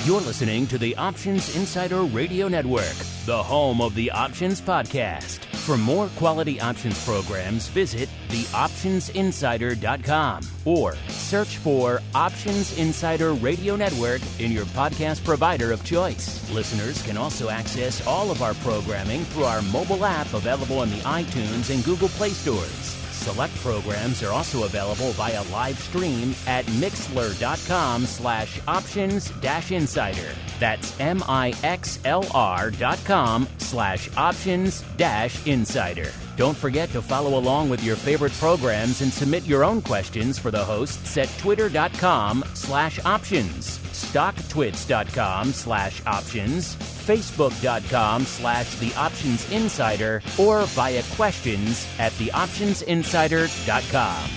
You're listening to the Options Insider Radio Network, the home of the Options Podcast. For more quality options programs, visit theoptionsinsider.com or search for Options Insider Radio Network in your podcast provider of choice. Listeners can also access all of our programming through our mobile app available in the iTunes and Google Play stores. Select programs are also available via live stream at mixlr.com/options-insider. That's mixlr.com/options-insider. Don't forget to follow along with your favorite programs and submit your own questions for the hosts at twitter.com/options, stocktwits.com/options, facebook.com/theoptionsinsider, or via questions at theoptionsinsider.com.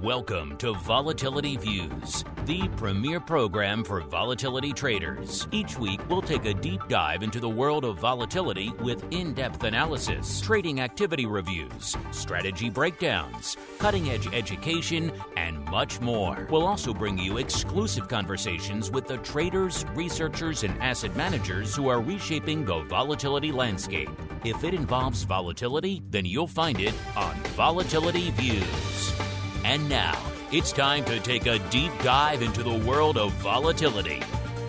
Welcome to Volatility Views, the premier program for volatility traders. Each week, we'll take a deep dive into the world of volatility with in-depth analysis, trading activity reviews, strategy breakdowns, cutting-edge education, and much more. We'll also bring you exclusive conversations with the traders, researchers, and asset managers who are reshaping the volatility landscape. If it involves volatility, then you'll find it on Volatility Views. And now, it's time to take a deep dive into the world of volatility.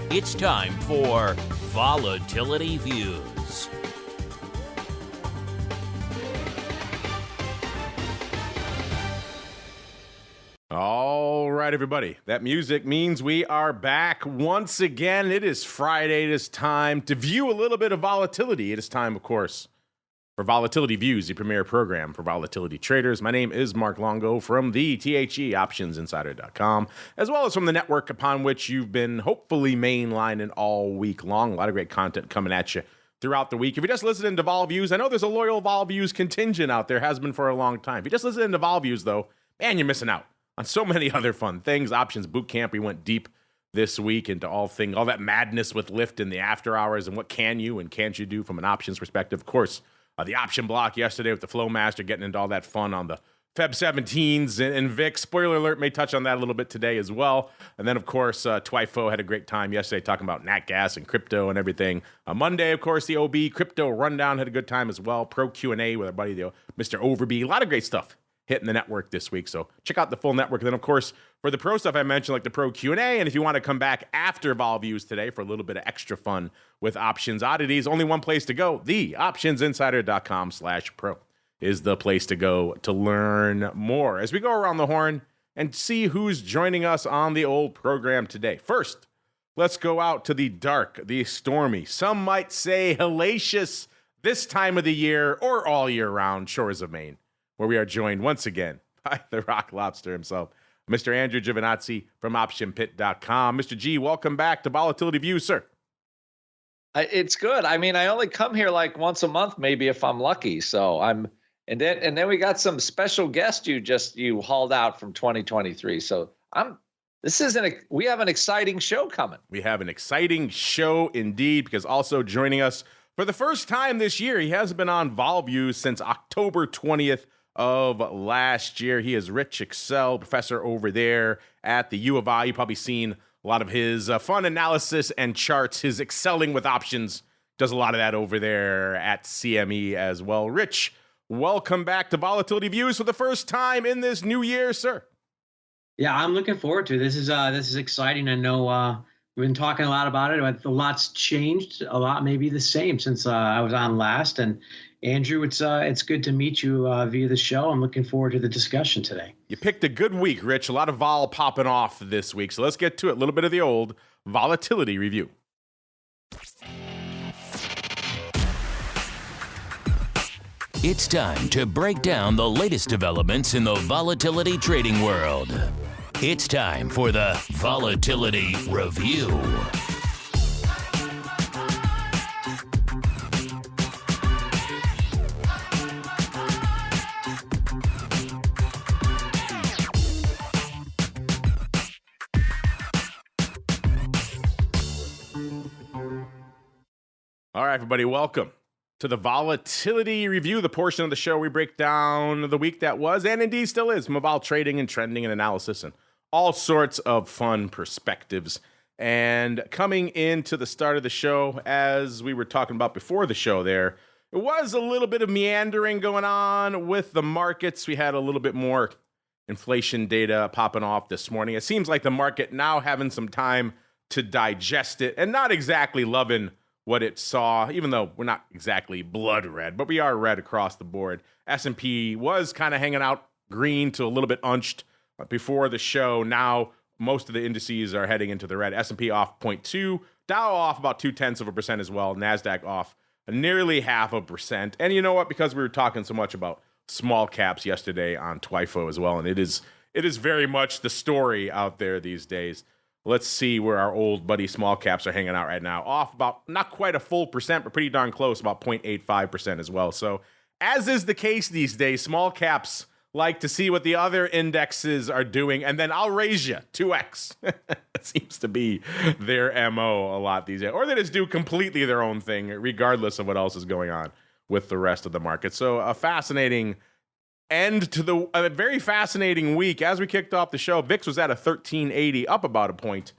It's time for Volatility Views. All right, everybody. That music means we are back once again. It is Friday. It is time to view a little bit of volatility. It is time, of course, for Volatility Views, the premier program for volatility traders. My name is Mark Longo from the optionsinsider.com, as well as from the network upon which you've been hopefully mainlining all week long. A lot of great content coming at you throughout the week. If you're just listening to Vol Views, I know there's a loyal Vol Views contingent out there, has been for a long time. If you're just listening to Vol Views, though, man, you're missing out on so many other fun things. Options Bootcamp, we went deep this week into all that madness with Lyft in the after hours and what can you and can't you do from an options perspective. Of course, the option block yesterday with the Flowmaster, getting into all that fun on the Feb 17s and VIX. Spoiler alert, may touch on that a little bit today as well. And then, of course, Twifo had a great time yesterday talking about nat gas and crypto and everything. Monday, of course, the OB Crypto Rundown had a good time as well. Pro Q&A with our buddy, Mr. Overby. A lot of great stuff hitting the network this week, so check out the full network. And then, of course, for the pro stuff I mentioned, like the Pro Q&A, and if you want to come back after Vol Views today for a little bit of extra fun with options oddities, only one place to go. The optionsinsider.com/pro is the place to go to learn more as we go around the horn and see who's joining us on the old program today. First, let's go out to the dark, the stormy, some might say hellacious this time of the year or all year round shores of Maine, where we are joined once again by the rock lobster himself, Mr. Andrew GIOVINAZZI from OptionPit.com. Mr. G, welcome back to Volatility Views, sir. It's good. I mean, I only come here like once a month, maybe if I'm lucky. So and then we got some special guest you hauled out from 2023. So we have an exciting show coming. We have an exciting show indeed, because also joining us for the first time this year, he hasn't been on Vol Views since October 20th of last year. He is Rich EXCELL, professor over there at the U of I. You've probably seen a lot of his fun analysis and charts, his excelling with options. Does a lot of that over there at CME as well. Rich, welcome back to Volatility Views for the first time in this new year, sir. Yeah, I'm looking forward to it. This is exciting. I know we've been talking a lot about it. A lot's changed, a lot maybe the same since I was on last. And Andrew, it's good to meet you via the show. I'm looking forward to the discussion today. You picked a good week, Rich. A lot of vol popping off this week. So let's get to it. A little bit of the old volatility review. It's time to break down the latest developments in the volatility trading world. It's time for the Volatility Review. All right, everybody, welcome to the Volatility Review, the portion of the show we break down the week that was and indeed still is from vol trading and trending and analysis and all sorts of fun perspectives. And coming into the start of the show, as we were talking about before the show there, it was a little bit of meandering going on with the markets. We had a little bit more inflation data popping off this morning. It seems like the market now having some time to digest it and not exactly loving what it saw, even though we're not exactly blood red, but we are red across the board. S&P was kind of hanging out green to a little bit unched before the show. Now most of the indices are heading into the red. S&P off 0.2, Dow off about 0.2% as well, NASDAQ off nearly 0.5%. And you know what? Because we were talking so much about small caps yesterday on TWIFO as well, and it is very much the story out there these days. Let's see where our old buddy small caps are hanging out right now. Off about not quite a full percent, but pretty darn close, about 0.85% as well. So as is the case these days, small caps like to see what the other indexes are doing, and then I'll raise you 2x. It seems to be their MO a lot these days. Or they just do completely their own thing, regardless of what else is going on with the rest of the market. So a fascinating end to a very fascinating week. As we kicked off the show, VIX was at a 1380, up about a point.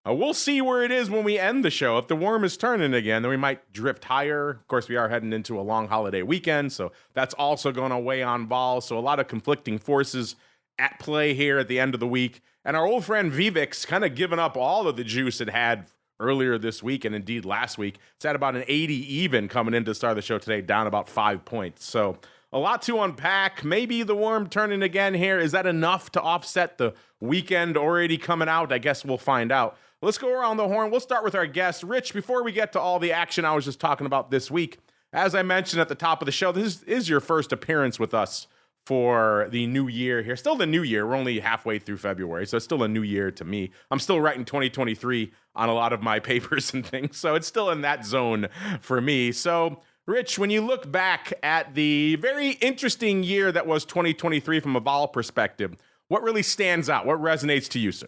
We'll see where it is when we end the show. If the worm is turning again, then we might drift higher. Of course, we are heading into a long holiday weekend, so that's also going to weigh on vol. So a lot of conflicting forces at play here at the end of the week. And our old friend VVIX kind of giving up all of the juice it had earlier this week and indeed last week. It's at about an 80 even coming into the start of the show today, down about 5 points. So a lot to unpack. Maybe the worm turning again here. Is that enough to offset the weekend already coming out? I guess we'll find out. Let's go around the horn. We'll start with our guest. Rich, before we get to all the action I was just talking about this week, as I mentioned at the top of the show, this is your first appearance with us for the new year here. Still the new year. We're only halfway through February, so it's still a new year to me. I'm still writing 2023 on a lot of my papers and things, so it's still in that zone for me. So Rich, when you look back at the very interesting year that was 2023 from a vol perspective, what really stands out? What resonates to you, sir?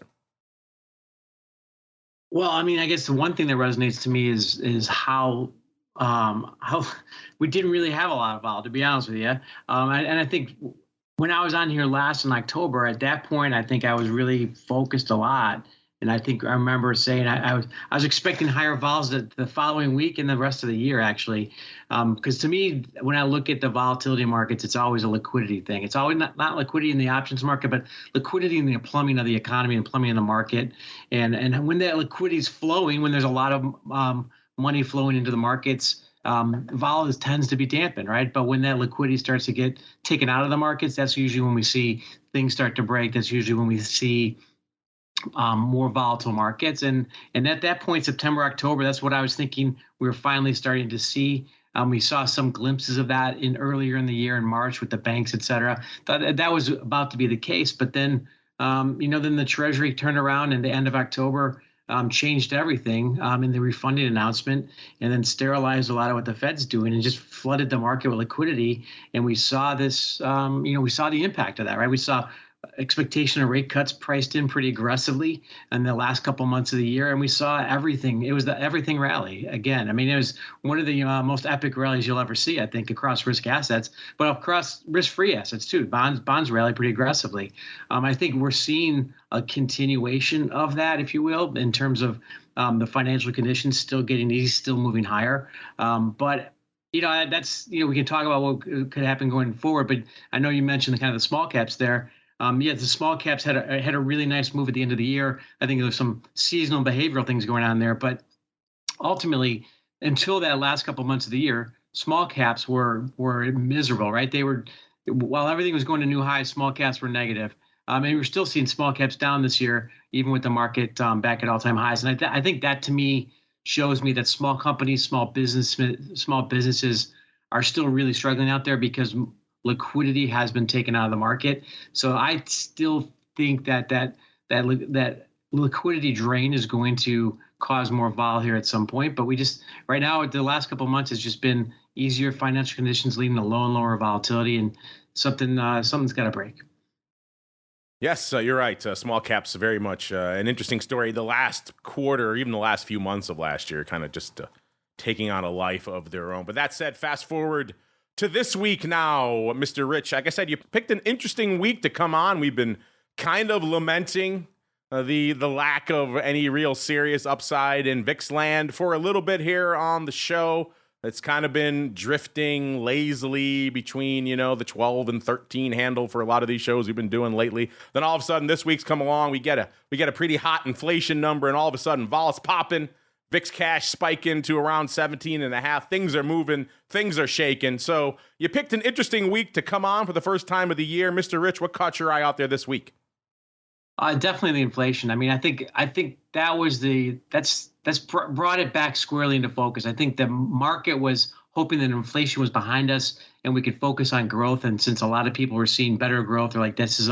Well, I mean, I guess the one thing that resonates to me is how we didn't really have a lot of vol, to be honest with you. And I think when I was on here last in October, at that point, I think I was really focused a lot. And I think I remember saying I was expecting higher vols the following week and the rest of the year, actually. Because to me, when I look at the volatility markets, it's always a liquidity thing. It's always not liquidity in the options market, but liquidity in the plumbing of the economy and plumbing in the market. And when that liquidity is flowing, when there's a lot of money flowing into the markets, vol tends to be dampened, right? But when that liquidity starts to get taken out of the markets, that's usually when we see things start to break. That's usually when we see more volatile markets. And at that point, September, October, that's what I was thinking we were finally starting to see. We saw some glimpses of that earlier in the year in March with the banks, et cetera. Thought that was about to be the case. But then, then the Treasury turned around in the end of October, changed everything in the refunding announcement, and then sterilized a lot of what the Fed's doing and just flooded the market with liquidity. And we saw this, we saw the impact of that, right? We saw expectation of rate cuts priced in pretty aggressively in the last couple months of the year, and we saw everything. It was the everything rally again. I mean, it was one of the most epic rallies you'll ever see, I think, across risk assets, but across risk-free assets too. Bonds rally pretty aggressively. I think we're seeing a continuation of that, if you will, in terms of the financial conditions still getting easy, still moving higher. But that's we can talk about what could happen going forward. But I know you mentioned the kind of the small caps there. The small caps had a really nice move at the end of the year. I think there was some seasonal behavioral things going on there, but ultimately, until that last couple of months of the year, small caps were miserable, right? They were, while everything was going to new highs, small caps were negative. And we're still seeing small caps down this year, even with the market back at all-time highs. And I think that to me shows me that small companies, small businesses are still really struggling out there because liquidity has been taken out of the market. So I still think that liquidity drain is going to cause more vol here at some point. But we just right now, the last couple of months has just been easier financial conditions leading to low and lower volatility, and something's got to break. Yes, you're right. Small caps very much an interesting story. The last quarter, even the last few months of last year, kind of just taking on a life of their own. But that said, fast forward to this week now, Mr. Rich. Like I said, you picked an interesting week to come on. We've been kind of lamenting the lack of any real serious upside in VIX land for a little bit here on the show. It's kind of been drifting lazily between, the 12 and 13 handle for a lot of these shows we've been doing lately. Then all of a sudden this week's come along, we get a pretty hot inflation number, and all of a sudden vol's popping, VIX cash spiking to around 17.5. Things are moving, things are shaking. So you picked an interesting week to come on for the first time of the year. Mr. Rich, what caught your eye out there this week? Definitely the inflation. I mean, I think that was that's brought it back squarely into focus. I think the market was hoping that inflation was behind us and we could focus on growth. And since a lot of people were seeing better growth, they're like, it's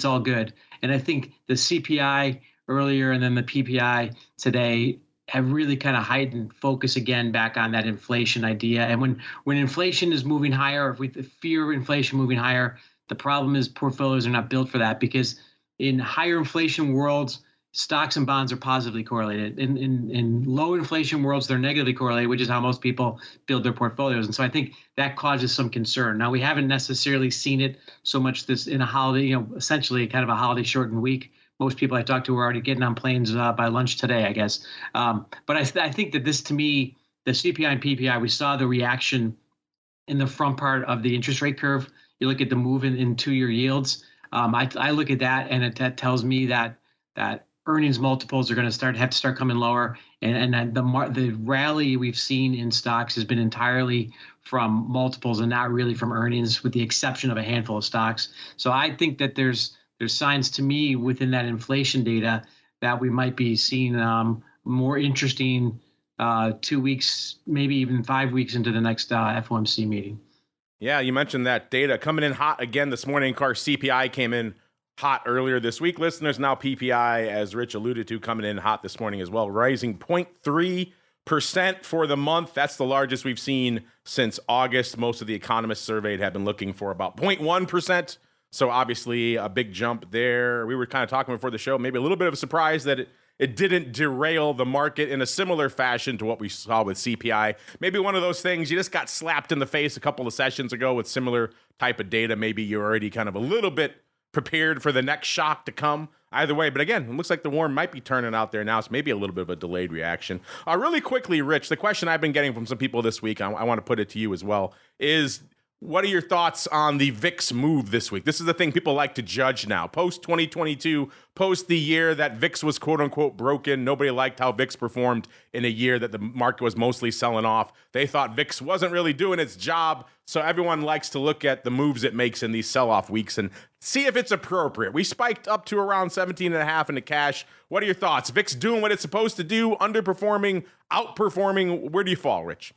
all good. And I think the CPI earlier and then the PPI today have really kind of heightened focus again back on that inflation idea. And when inflation is moving higher, if we fear inflation moving higher, the problem is portfolios are not built for that, because in higher inflation worlds, stocks and bonds are positively correlated. In low inflation worlds, they're negatively correlated, which is how most people build their portfolios. And so I think that causes some concern. Now, we haven't necessarily seen it so much this in a holiday, essentially kind of a holiday shortened week. Most people I talked to were already getting on planes by lunch today, I guess. But I think that this, to me, the CPI and PPI, we saw the reaction in the front part of the interest rate curve. You look at the move in 2-year yields. I look at that, and that tells me that earnings multiples are going to have to start coming lower, and the rally we've seen in stocks has been entirely from multiples and not really from earnings, with the exception of a handful of stocks. So I think that there's signs to me within that inflation data that we might be seeing more interesting 2 weeks, maybe even 5 weeks into the next FOMC meeting. Yeah, you mentioned that data coming in hot again this morning. Of course, CPI came in hot earlier this week. Listeners, now PPI, as Rich alluded to, coming in hot this morning as well, rising 0.3% for the month. That's the largest we've seen since August. Most of the economists surveyed have been looking for about 0.1%. So obviously a big jump there. We were kind of talking before the show, maybe a little bit of a surprise that it didn't derail the market in a similar fashion to what we saw with CPI. Maybe one of those things, you just got slapped in the face a couple of sessions ago with similar type of data. Maybe you're already kind of a little bit prepared for the next shock to come. Either way, but again, it looks like the worm might be turning out there now. It's maybe a little bit of a delayed reaction. Really quickly, Rich, the question I've been getting from some people this week, I want to put it to you as well, is what are your thoughts on the VIX move this week? This is the thing people like to judge now. Post 2022, post the year that VIX was quote unquote broken. Nobody liked how VIX performed in a year that the market was mostly selling off. They thought VIX wasn't really doing its job. So everyone likes to look at the moves it makes in these sell-off weeks and see if it's appropriate. We spiked up to around 17.5 into cash. What are your thoughts? VIX doing what it's supposed to do, underperforming, outperforming? Where do you fall, Rich?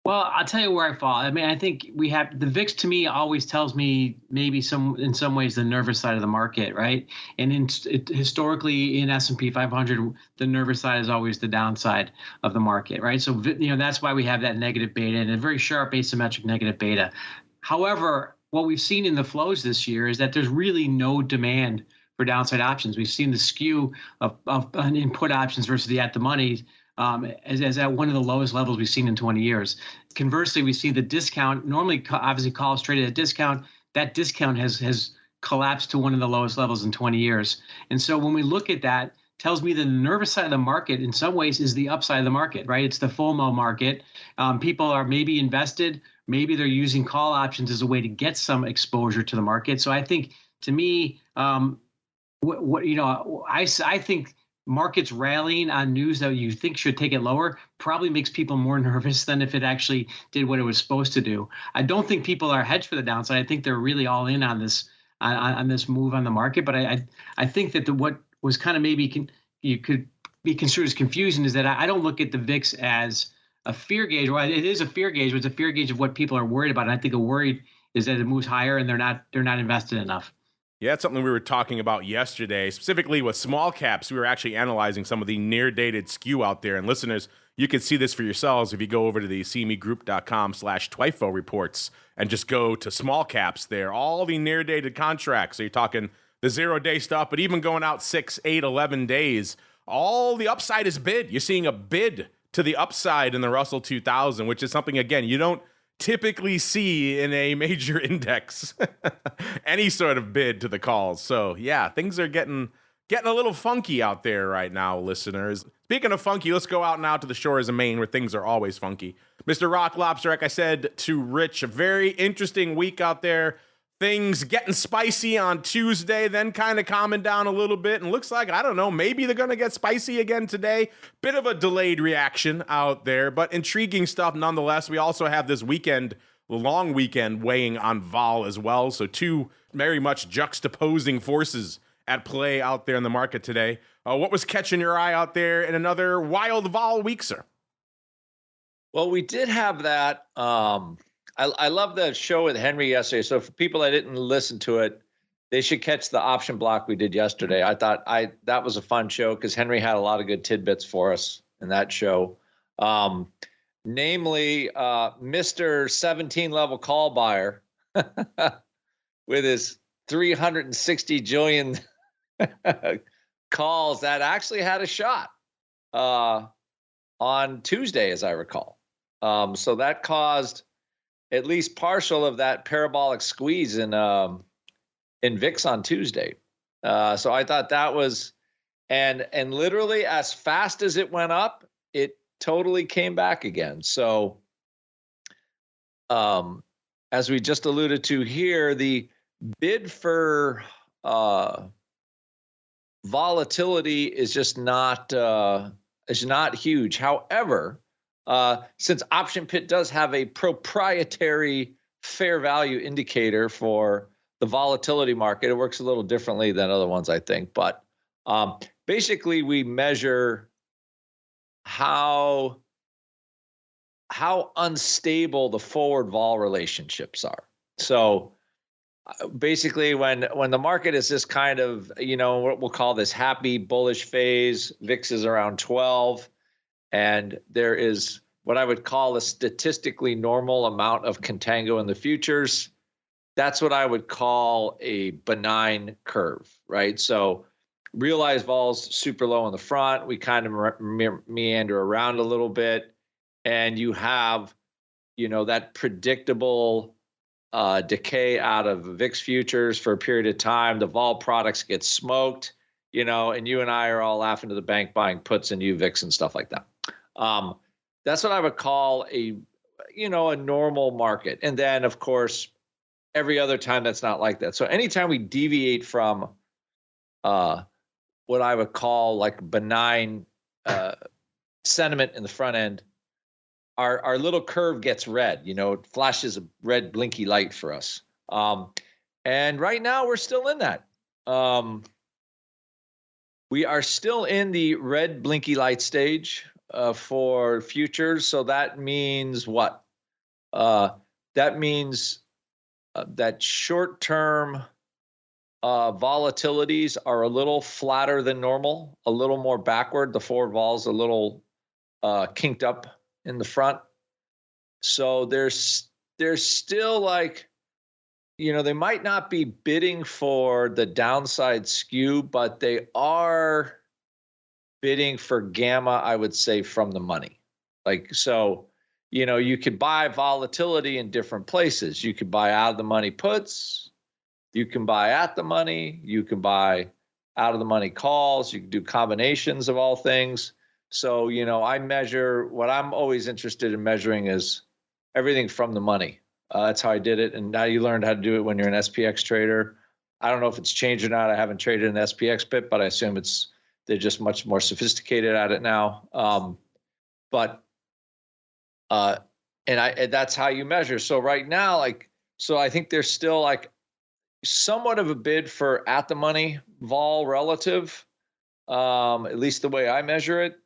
Well, I'll tell you where I fall. I mean, I think we have the VIX, to me, always tells me maybe in some ways the nervous side of the market, right? And historically in S&P 500, the nervous side is always the downside of the market, right? So that's why we have that negative beta and a very sharp asymmetric negative beta. However, what we've seen in the flows this year is that there's really no demand for downside options. We've seen the skew of input options versus the at the money as at one of the lowest levels we've seen in 20 years. Conversely, we see the discount, normally obviously calls traded at discount, that discount has collapsed to one of the lowest levels in 20 years. And so when we look at that, tells me the nervous side of the market in some ways is the upside of the market, right? It's the FOMO market. People are maybe invested, maybe they're using call options as a way to get some exposure to the market. So I think, to me, I think markets rallying on news that you think should take it lower probably makes people more nervous than if it actually did what it was supposed to do. I don't think people are hedged for the downside. I think they're really all in on this move on the market. But I think that what was kind of maybe you could be construed as confusion is that I don't look at the VIX as a fear gauge. Well, it is a fear gauge, but it's a fear gauge of what people are worried about. And I think a worried is that it moves higher and they're not invested enough. Yeah, it's something we were talking about yesterday, specifically with small caps. We were actually analyzing some of the near-dated skew out there. And listeners, you can see this for yourselves if you go over to the cmegroup.com/TWIFO reports and just go to small caps there. All the near-dated contracts. So you're talking the 0-day stuff, but even going out 6, 8, 11 days, all the upside is bid. You're seeing a bid to the upside in the Russell 2000, which is something, again, you don't typically see in a major index, any sort of bid to the calls. So yeah, things are getting a little funky out there right now, listeners. Speaking of funky, let's go out now to the shores of Maine where things are always funky. Mr. Rock Lobster, like I said to Rich, a very interesting week out there. Things getting spicy on Tuesday, then kind of calming down a little bit. And looks like, I don't know, maybe they're going to get spicy again today. Bit of a delayed reaction out there, but intriguing stuff nonetheless. We also have this weekend, long weekend, weighing on vol as well. So two very much juxtaposing forces at play out there in the market today. What was catching your eye out there in another wild vol week, sir? Well, we did have that. I love the show with Henry yesterday. So for people that didn't listen to it, they should catch the option block we did yesterday. I thought that was a fun show because Henry had a lot of good tidbits for us in that show. Namely, Mr. 17 level call buyer with his 360 jillion calls that actually had a shot on Tuesday, as I recall. So that caused at least partial of that parabolic squeeze in VIX on Tuesday. So I thought that was, and literally as fast as it went up, it totally came back again. So as we just alluded to here, the bid for volatility is just not huge. However, since Option Pit does have a proprietary fair value indicator for the volatility market, it works a little differently than other ones, I think. But basically, we measure how unstable the forward vol relationships are. So basically, when the market is this kind of, what we'll call this happy bullish phase, VIX is around 12, and there is what I would call a statistically normal amount of contango in the futures. That's what I would call a benign curve, right? So realized vol's super low in the front. We kind of meander around a little bit, and you have, that predictable decay out of VIX futures for a period of time. The vol products get smoked, and you and I are all laughing to the bank buying puts and UVIX and stuff like that. That's what I would call a normal market. And then, of course, every other time that's not like that. So anytime we deviate from what I would call like benign sentiment in the front end, our little curve gets red. It flashes a red blinky light for us. And right now we're still in that. We are still in the red blinky light stage for futures. So that means what? That means that short-term volatilities are a little flatter than normal, a little more backward. The forward vol's a little kinked up in the front. So there's still like, they might not be bidding for the downside skew, but they are bidding for gamma, I would say, from the money. Like, so, you could buy volatility in different places. You could buy out of the money puts. You can buy at the money. You can buy out of the money calls. You can do combinations of all things. So, I measure, what I'm always interested in measuring is everything from the money. That's how I did it. And now you learned how to do it when you're an SPX trader. I don't know if it's changed or not. I haven't traded an SPX pit, but I assume they're just much more sophisticated at it now. And that's how you measure. So right now, I think there's still like somewhat of a bid for at the money vol relative, at least the way I measure it,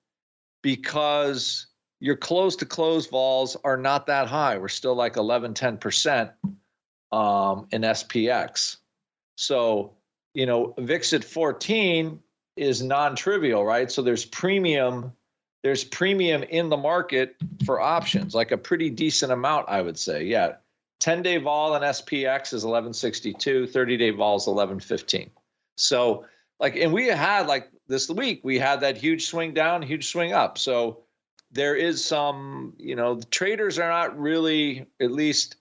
because your close to close vols are not that high. We're still like 11-10% in SPX. So, VIX at 14 is non-trivial, right? So there's premium in the market for options, like a pretty decent amount, I would say. Yeah. 10-day vol in SPX is 1162, 30-day vol is 1115. So and we had this week, we had that huge swing down, huge swing up. So there is some, the traders are not really, at least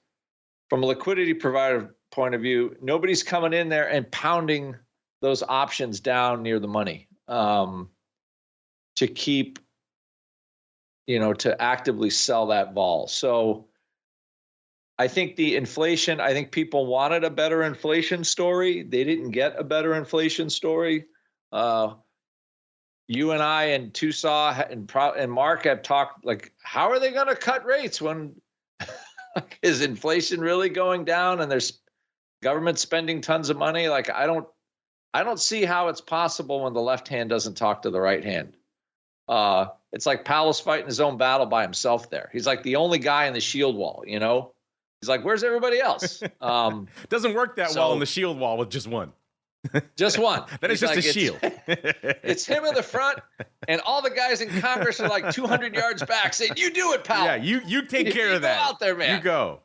from a liquidity provider point of view, nobody's coming in there and pounding those options down near the money to keep, to actively sell that vol. So I think the inflation, I think people wanted a better inflation story. They didn't get a better inflation story. You and I and Tusaw and Mark have talked, like, how are they going to cut rates when is inflation really going down and there's government spending tons of money? Like, I don't see how it's possible when the left hand doesn't talk to the right hand. It's like Powell's fighting his own battle by himself there. He's like the only guy in the shield wall, He's like, where's everybody else? Doesn't work that well in the shield wall with just one. Just one. That is just a shield. It's him in the front, and all the guys in Congress are like 200 yards back saying, you do it, Powell. Yeah, you take care of that. Go out there, man. You go.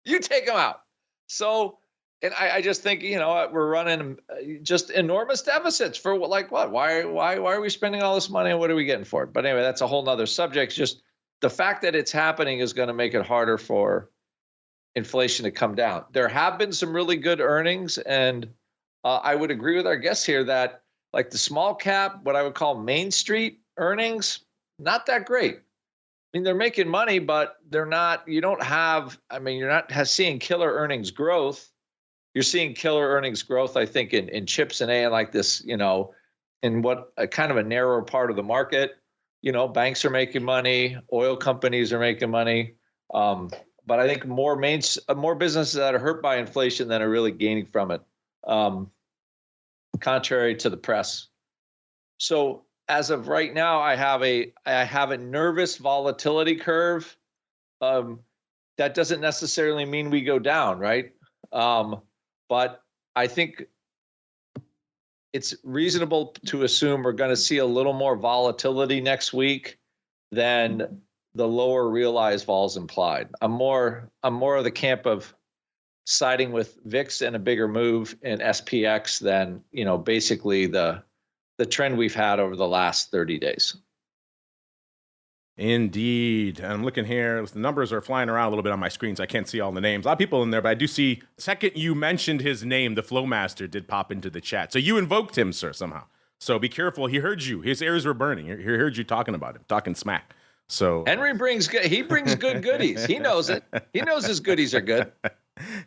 You take them out. So, and I just think, we're running just enormous deficits for like what? Why are we spending all this money and what are we getting for it? But anyway, that's a whole nother subject. Just the fact that it's happening is going to make it harder for inflation to come down. There have been some really good earnings, and I would agree with our guests here that like the small cap, what I would call Main Street earnings, not that great. I mean, they're making money, but you're not seeing killer earnings growth. You're seeing killer earnings growth, I think, in chips and A and like this, in what a kind of a narrower part of the market. Banks are making money, oil companies are making money. But I think more businesses that are hurt by inflation than are really gaining from it, contrary to the press. So as of right now, I have a nervous volatility curve. That doesn't necessarily mean we go down, right? But I think it's reasonable to assume we're going to see a little more volatility next week than the lower realized vols implied. I'm more of the camp of siding with VIX and a bigger move in SPX than, basically the trend we've had over the last 30 days. Indeed. And I'm looking here. The numbers are flying around a little bit on my screen, so I can't see all the names. A lot of people in there, but I do see, the second you mentioned his name, the Flowmaster did pop into the chat. So you invoked him, sir, somehow. So be careful. He heard you. His ears were burning. He heard you talking about him, talking smack. So Henry brings good goodies. He knows it. He knows his goodies are good.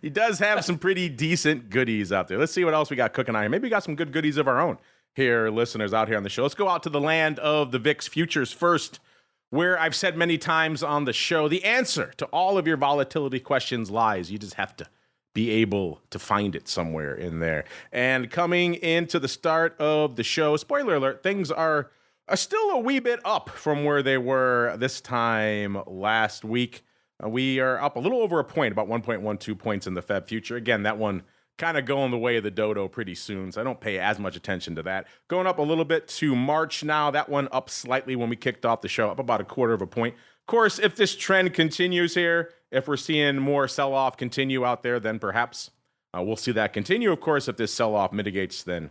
He does have some pretty decent goodies out there. Let's see what else we got cooking on here. Maybe we got some good goodies of our own here, listeners out here on the show. Let's go out to the land of the VIX futures first, where I've said many times on the show, the answer to all of your volatility questions lies. You just have to be able to find it somewhere in there. And coming into the start of the show, spoiler alert, things are still a wee bit up from where they were this time last week. We are up a little over a point, about 1.12 points in the Fed future. Again, that one kind of going the way of the dodo pretty soon, so I don't pay as much attention to that. Going up a little bit to March now. That one up slightly when we kicked off the show, up about 1/4 of a point. Of course, if this trend continues here, if we're seeing more sell-off continue out there, then perhaps we'll see that continue. Of course, if this sell-off mitigates, then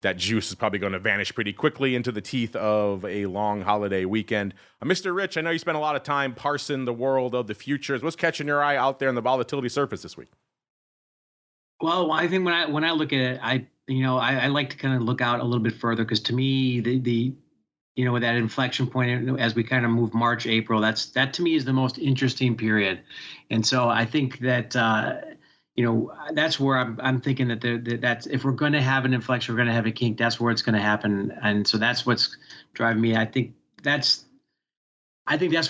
that juice is probably going to vanish pretty quickly into the teeth of a long holiday weekend. Mr. Rich, I know you spent a lot of time parsing the world of the futures. What's catching your eye out there on the volatility surface this week? Well, I think when I look at it, I like to kind of look out a little bit further, because to me, the with that inflection point as we kind of move March, April, that to me is the most interesting period. And so I think that that's where I'm thinking that's if we're going to have an inflection, we're going to have a kink. That's where it's going to happen, and so that's what's driving me. I think that's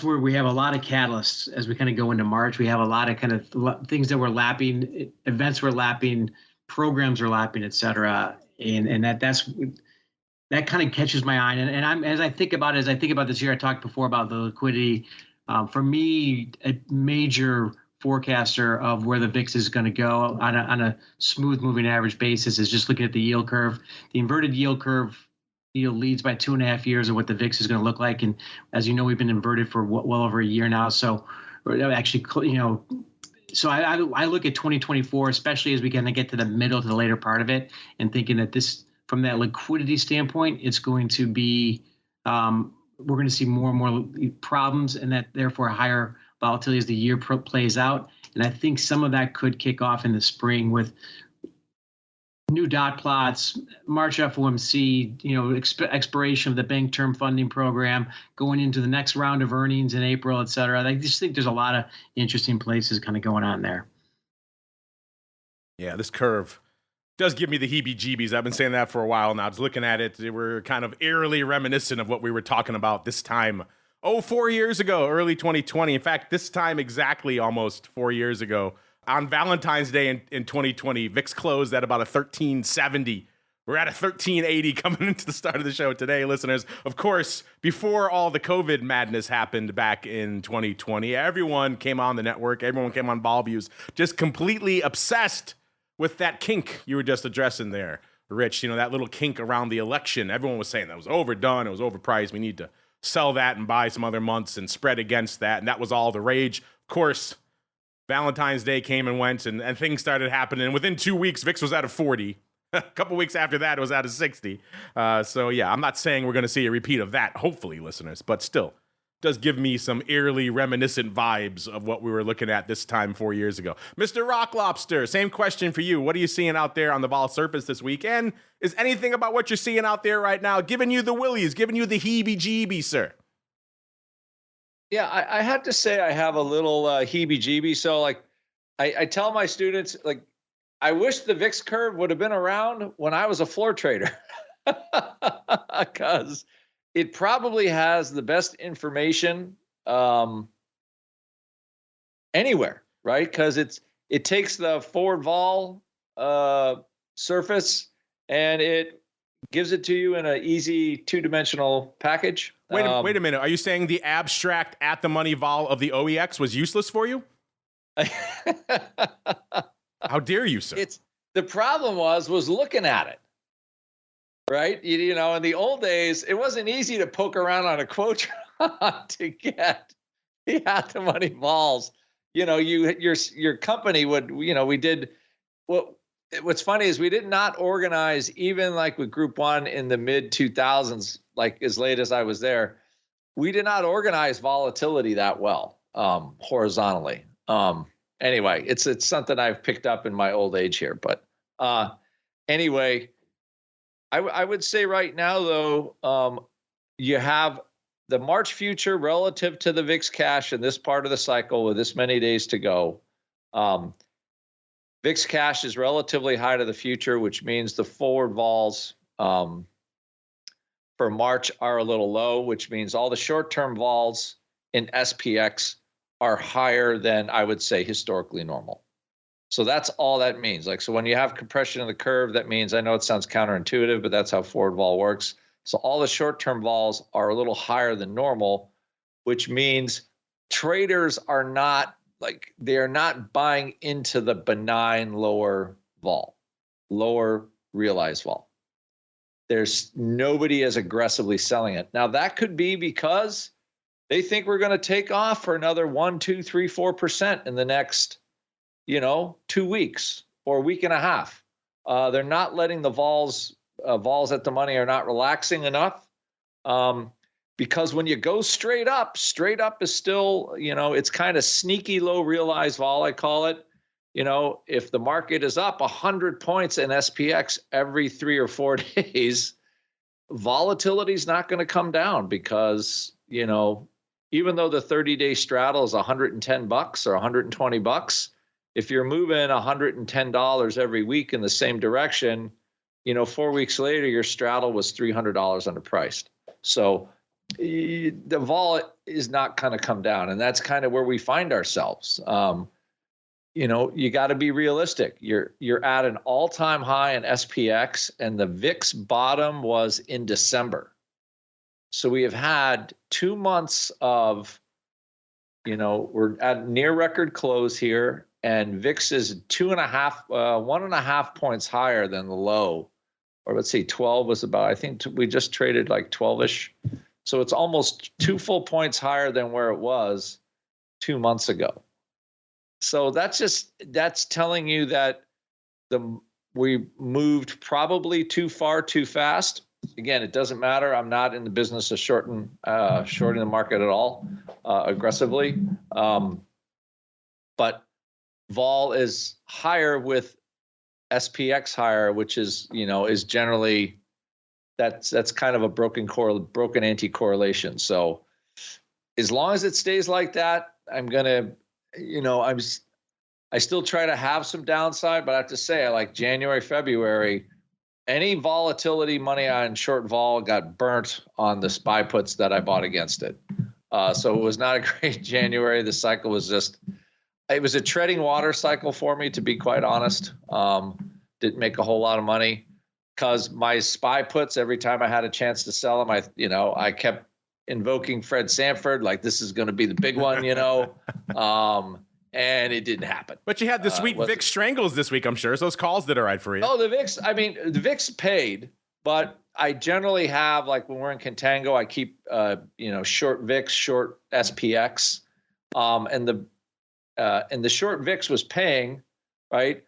where we have a lot of catalysts as we kind of go into March. We have a lot of kind of things that we're lapping, events we're lapping, programs are lapping, et cetera, and that kind of catches my eye. And as I think about this year, I talked before about the liquidity. For me, a major forecaster of where the VIX is going to go on a smooth moving average basis is just looking at the yield curve. The inverted yield curve leads by 2.5 years of what the VIX is going to look like. And as you know, we've been inverted for well over a year now. So actually, so I look at 2024, especially as we kind of get to the middle to the later part of it, and thinking that this, from that liquidity standpoint, it's going to be we're going to see more and more problems, and that therefore higher volatility as the year plays out. And I think some of that could kick off in the spring with new dot plots, March FOMC, expiration of the bank term funding program, going into the next round of earnings in April, et cetera. I just think there's a lot of interesting places kind of going on there. Yeah, this curve does give me the heebie-jeebies. I've been saying that for a while now. I was looking at it. They were kind of eerily reminiscent of what we were talking about this time, 4 years ago, early 2020. In fact, this time exactly almost 4 years ago. On Valentine's Day in 2020, VIX closed at about a 1370. We're at a 1380 coming into the start of the show today, listeners. Of course, before all the COVID madness happened back in 2020, everyone came on the network, everyone came on Volviews, just completely obsessed with that kink you were just addressing there, Rich. That little kink around the election. Everyone was saying that was overdone, it was overpriced, we need to sell that and buy some other months and spread against that, and that was all the rage. Of course, Valentine's Day came and went, and things started happening. And within 2 weeks, VIX was at a 40. A couple weeks after that, it was at a 60. So, yeah, I'm not saying we're going to see a repeat of that, hopefully, listeners. But still, does give me some eerily reminiscent vibes of what we were looking at this time 4 years ago. Mr. Rock Lobster, same question for you. What are you seeing out there on the vol surface this weekend? Is anything about what you're seeing out there right now giving you the willies, giving you the heebie-jeebies, sir? Yeah, I have to say I have a little heebie-jeebie. So, I tell my students, I wish the VIX curve would have been around when I was a floor trader, because it probably has the best information anywhere, right? Because it takes the forward vol surface and it gives it to you in an easy two-dimensional package. Wait a minute. Are you saying the abstract at the money vol of the OEX was useless for you? How dare you, sir? The problem was looking at it, right? In the old days, it wasn't easy to poke around on a quote to get the at the money vols. Your company would, we did what's funny is we did not organize, even with Group 1 in the mid 2000s, as late as I was there, we did not organize volatility that well, horizontally. Anyway, it's something I've picked up in my old age here. But anyway, I would say right now, though, you have the March future relative to the VIX cash in this part of the cycle with this many days to go. VIX cash is relatively high to the future, which means the forward vols for March are a little low, which means all the short-term vols in SPX are higher than I would say historically normal. So that's all that means. So when you have compression of the curve, that means, I know it sounds counterintuitive, but that's how forward vol works. So all the short-term vols are a little higher than normal, which means traders are not they are not buying into the benign lower vol, lower realized vol. There's nobody as aggressively selling it. Now that could be because they think we're going to take off for another 1, 2, 3, 4% in the next, 2 weeks or a week and a half. They're not letting the vols at the money are not relaxing enough. Because when you go straight up is still, it's kind of sneaky low realized vol, I call it. If the market is up 100 points in SPX every 3 or 4 days, volatility is not going to come down because, even though the 30-day straddle is $110 or $120, if you're moving $110 every week in the same direction, 4 weeks later, your straddle was $300 underpriced. So the vol is not going to come down, and that's kind of where we find ourselves. You got to be realistic. You're at an all-time high in SPX, and the VIX bottom was in December. So we have had 2 months of, we're at near record close here, and VIX is 1.5 points higher than the low, or let's say 12 was about. I think we just traded 12ish. So it's almost 2 full points higher than where it was 2 months ago. So that's telling you that we moved probably too far, too fast. again, it doesn't matter. I'm not in the business of shorting the market at all aggressively. But vol is higher with SPX higher, which is, is generally that's kind of a broken anti-correlation. So as long as it stays like that, I'm gonna, I still try to have some downside, but I have to say, like January, February, any volatility money on short vol got burnt on the SPY puts that I bought against it. So it was not a great January. The cycle was it was a treading water cycle for me, to be quite honest. Didn't make a whole lot of money because my SPY puts, every time I had a chance to sell them, I kept invoking Fred Sanford, like this is going to be the big one, and it didn't happen. But you had the sweet VIX strangles this week, I'm sure. So those calls did all right for you. Oh, the VIX. I mean, the VIX paid, but I generally have, like when we're in contango, I keep, short VIX, short SPX, and the short VIX was paying, right?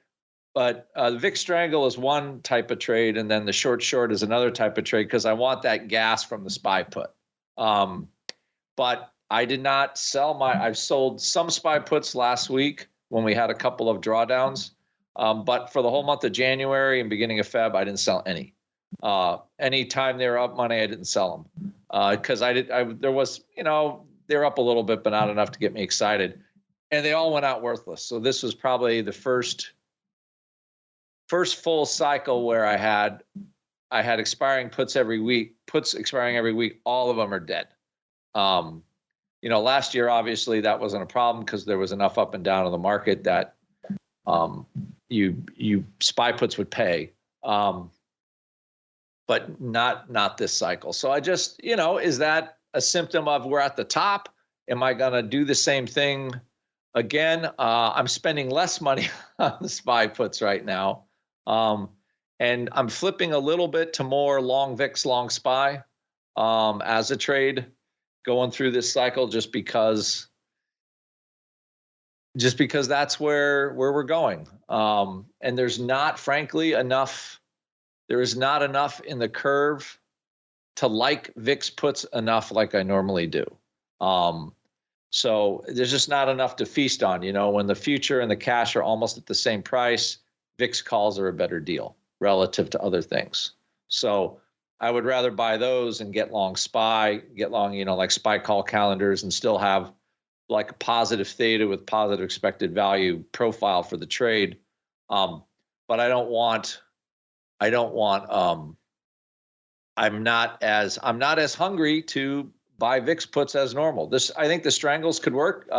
But the VIX strangle is one type of trade, and then the short is another type of trade because I want that gas from the SPY put. But I did not sell I've sold some SPY puts last week when we had a couple of drawdowns. But for the whole month of January and beginning of Feb, I didn't sell any. Anytime they were up money, I didn't sell them. Because they were up a little bit, but not enough to get me excited. And they all went out worthless. So this was probably the first full cycle where I had expiring puts every week, expiring every week. All of them are dead. Last year, obviously that wasn't a problem because there was enough up and down in the market that you SPY puts would pay, but not this cycle. So I just, is that a symptom of we're at the top? Am I going to do the same thing again? I'm spending less money on the SPY puts right now. And I'm flipping a little bit to more long VIX, long SPY as a trade going through this cycle, just because that's where we're going. And there's not, frankly, there is not enough in the curve to like VIX puts enough like I normally do. So there's just not enough to feast on. When the future and the cash are almost at the same price, VIX calls are a better deal relative to other things. So I would rather buy those and get long SPY, like SPY call calendars, and still have like a positive theta with positive expected value profile for the trade. But I'm not as hungry to buy VIX puts as normal. I think the strangles could work.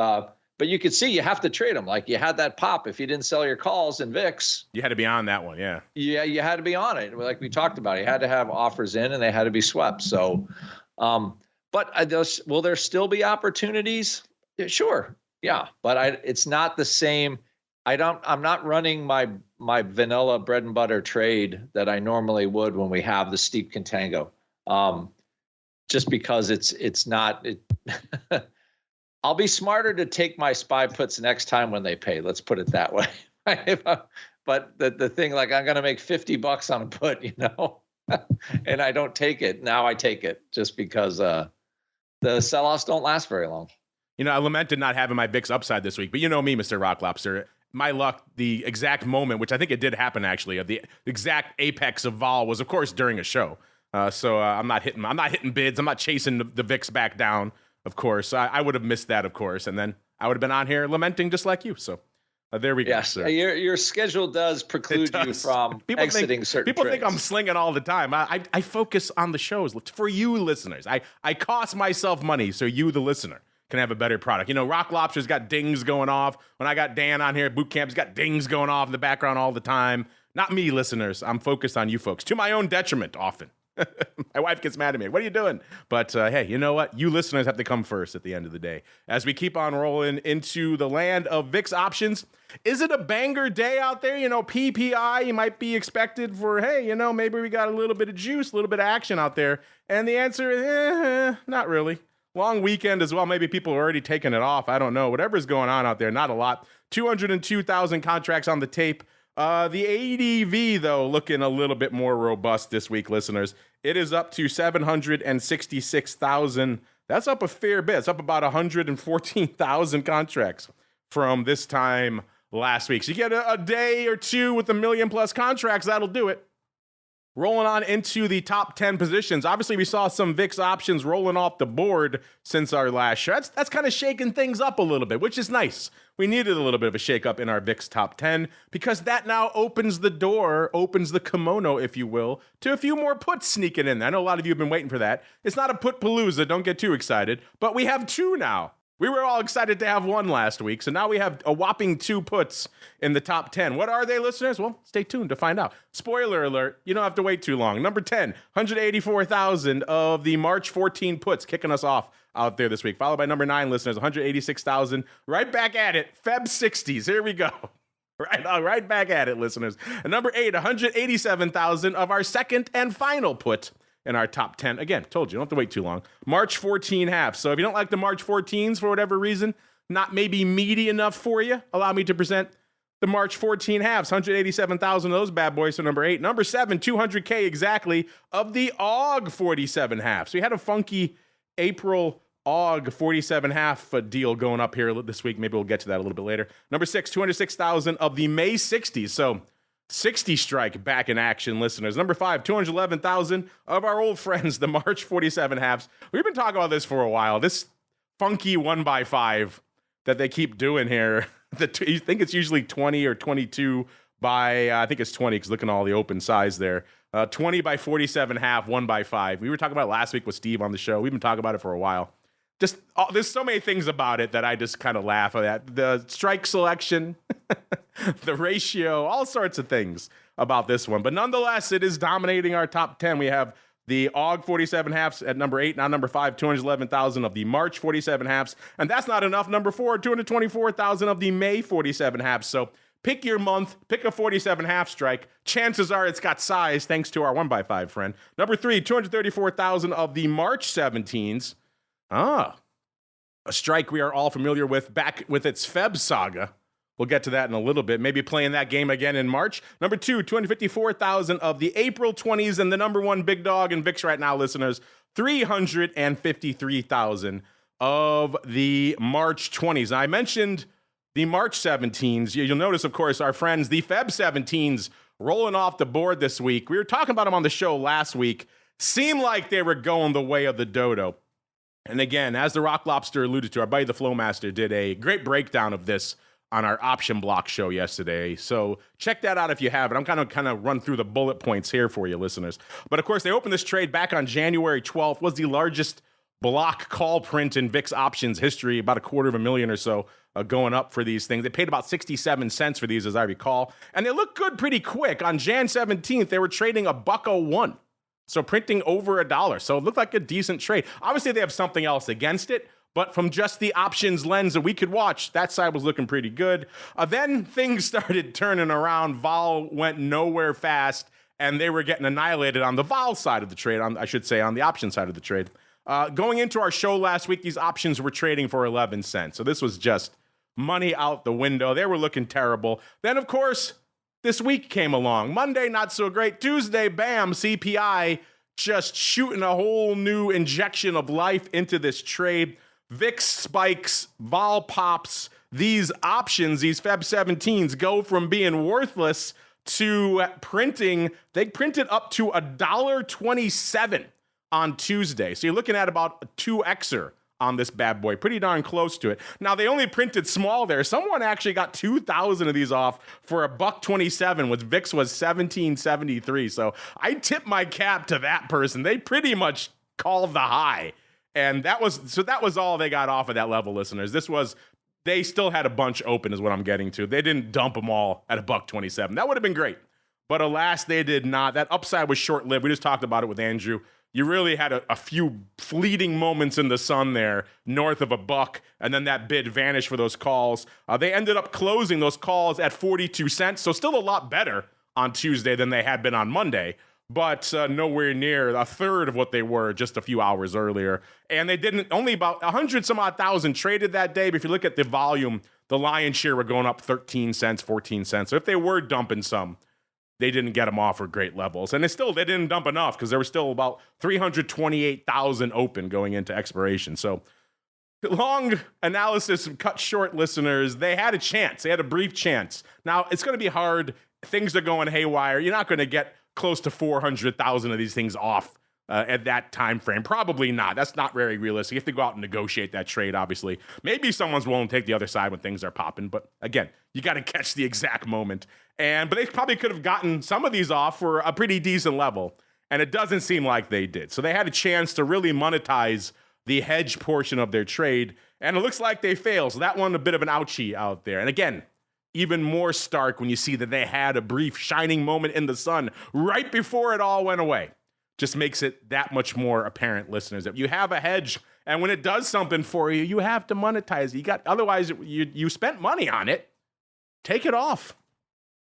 But you could see you have to trade them. Like you had that pop. If you didn't sell your calls in VIX, you had to be on that one. Yeah. Yeah, you had to be on it. Like we talked about, you had to have offers in and they had to be swept. So, but will there still be opportunities? Sure. Yeah. But it's not the same. I'm not running my vanilla bread and butter trade that I normally would when we have the steep contango. Just because it's not. I'll be smarter to take my SPY puts next time when they pay. Let's put it that way. But the thing, like I'm going to make $50 on a put, and I don't take it. Now I take it just because the sell-offs don't last very long. I lamented not having my VIX upside this week, but you know me, Mr. Rock Lobster. My luck, the exact moment, which I think it did happen actually, of the exact apex of vol was, of course, during a show. So I'm not hitting bids. I'm not chasing the VIX back down. Of course, I would have missed that, of course, and then I would have been on here lamenting just like you. So there we go. Yes, your schedule does preclude you from exiting certain people trades. think I'm slinging all the time. I focus on the shows for you listeners. I cost myself money so you, the listener, can have a better product. Rock Lobster's got dings going off. When I got Dan on here at boot camp's got dings going off in the background all the time. Not me, listeners. I'm focused on you folks, to my own detriment often. My wife gets mad at me. What are you doing? But hey, you know what? You listeners have to come first at the end of the day. As we keep on rolling into the land of VIX options, is it a banger day out there? PPI, you might be expected for, hey, maybe we got a little bit of juice, a little bit of action out there. And the answer is, not really. Long weekend as well. Maybe people are already taking it off. I don't know. Whatever's going on out there, not a lot. 202,000 contracts on the tape. The ADV, though, looking a little bit more robust this week, listeners. It is up to 766,000. That's up a fair bit. It's up about 114,000 contracts from this time last week. So you get a day or two with 1 million plus contracts. That'll do it. Rolling on into the top 10 positions. Obviously, we saw some VIX options rolling off the board since our last show. That's kind of shaking things up a little bit, which is nice. We needed a little bit of a shakeup in our VIX top 10 because that now opens the door, opens the kimono, if you will, to a few more puts sneaking in. I know a lot of you have been waiting for that. It's not a put palooza, don't get too excited, but we have 2 now. We were all excited to have 1 last week, so now we have a whopping 2 puts in the top 10. What are they, listeners? Well, stay tuned to find out. Spoiler alert, you don't have to wait too long. Number 10, 184,000 of the March 14 puts kicking us off out there this week. Followed by number 9, listeners, 186,000. Right back at it, Feb 60s. Here we go. Right back at it, listeners. And number 8, 187,000 of our second and final put in our top 10. Again, told you, don't have to wait too long. March 14 halves. So if you don't like the March 14s for whatever reason, not maybe meaty enough for you, allow me to present the March 14 halves. 187,000 of those bad boys for number 8. Number 7, 200K exactly of the AUG 47 halves. So we had a funky April AUG 47 half deal going up here this week. Maybe we'll get to that a little bit later. Number 6, 206,000 of the May 60s. So 60 strike back in action, listeners. Number 5, 211,000 of our old friends, the March 47 halves. We've been talking about this for a while. This funky 1x5 that they keep doing here. You think it's usually 20 or 22 by, I think it's 20 because looking at all the open size there. 20 by 47 half, 1x5. We were talking about it last week with Steve on the show. We've been talking about it for a while. There's so many things about it that I just kind of laugh at. The strike selection, the ratio, all sorts of things about this one. But nonetheless, it is dominating our top 10. We have the AUG 47 halves at number 8, now number 5, 211,000 of the March 47 halves. And that's not enough. Number 4, 224,000 of the May 47 halves. So pick your month, pick a 47 half strike. Chances are it's got size thanks to our 1x5 friend. Number 3, 234,000 of the March 17s. A strike we are all familiar with back with its Feb saga. We'll get to that in a little bit. Maybe playing that game again in March. Number 2, 254,000 of the April 20s. And the number 1 big dog in VIX right now, listeners, 353,000 of the March 20s. Now, I mentioned the March 17s. You'll notice, of course, our friends, the Feb 17s, rolling off the board this week. We were talking about them on the show last week. Seemed like they were going the way of the dodo. And again, as the Rock Lobster alluded to, our buddy the Flowmaster did a great breakdown of this on our option block show yesterday. So check that out if you haven't. I'm kind of run through the bullet points here for you listeners. But of course, they opened this trade back on January 12th, was the largest block call print in VIX options history, about $250,000 or so going up for these things. They paid about 67 cents for these, as I recall. And they look good pretty quick. On Jan 17th, they were trading $1.01. So printing over $1. So it looked like a decent trade. Obviously, they have something else against it, but from just the options lens that we could watch, that side was looking pretty good. Then things started turning around. Vol went nowhere fast, and they were getting annihilated on the Vol side of the trade, on the option side of the trade. Going into our show last week, these options were trading for 11 cents. So this was just money out the window. They were looking terrible. Then, of course, this week came along. Monday, not so great. Tuesday, bam, CPI just shooting a whole new injection of life into this trade. VIX spikes, vol pops. These options, these Feb 17s, go from being worthless to printing. They printed up to $1.27 on Tuesday. So you're looking at about a 2xer on this bad boy, pretty darn close to it. Now, they only printed small there. Someone actually got 2,000 of these off for $1.27, which VIX was 17.73. So I tip my cap to that person. They pretty much called the high. And that was all they got off of that level, listeners. They still had a bunch open is what I'm getting to. They didn't dump them all at $1.27. That would have been great. But alas, they did not. That upside was short-lived. We just talked about it with Andrew. You really had a few fleeting moments in the sun there, north of $1, and then that bid vanished for those calls. They ended up closing those calls at 42 cents, so still a lot better on Tuesday than they had been on Monday, but nowhere near a third of what they were just a few hours earlier. And they didn't, only about 100 some odd thousand traded that day, but if you look at the volume the lion's share were going up 13 cents, 14 cents. So if they were dumping some, they didn't get them off for great levels. And they didn't dump enough because there was still about 328,000 open going into expiration. So long analysis cut short, listeners, they had a chance. They had a brief chance. Now, it's going to be hard. Things are going haywire. You're not going to get close to 400,000 of these things off at that time frame. Probably not. That's not very realistic. You have to go out and negotiate that trade, obviously. Maybe someone's willing to take the other side when things are popping. But again, you got to catch the exact moment. But they probably could have gotten some of these off for a pretty decent level. And it doesn't seem like they did. So they had a chance to really monetize the hedge portion of their trade. And it looks like they failed. So that one, a bit of an ouchie out there. And again, even more stark when you see that they had a brief shining moment in the sun right before it all went away. Just makes it that much more apparent, listeners, that you have a hedge, and when it does something for you, you have to monetize it. Otherwise, you spent money on it. Take it off.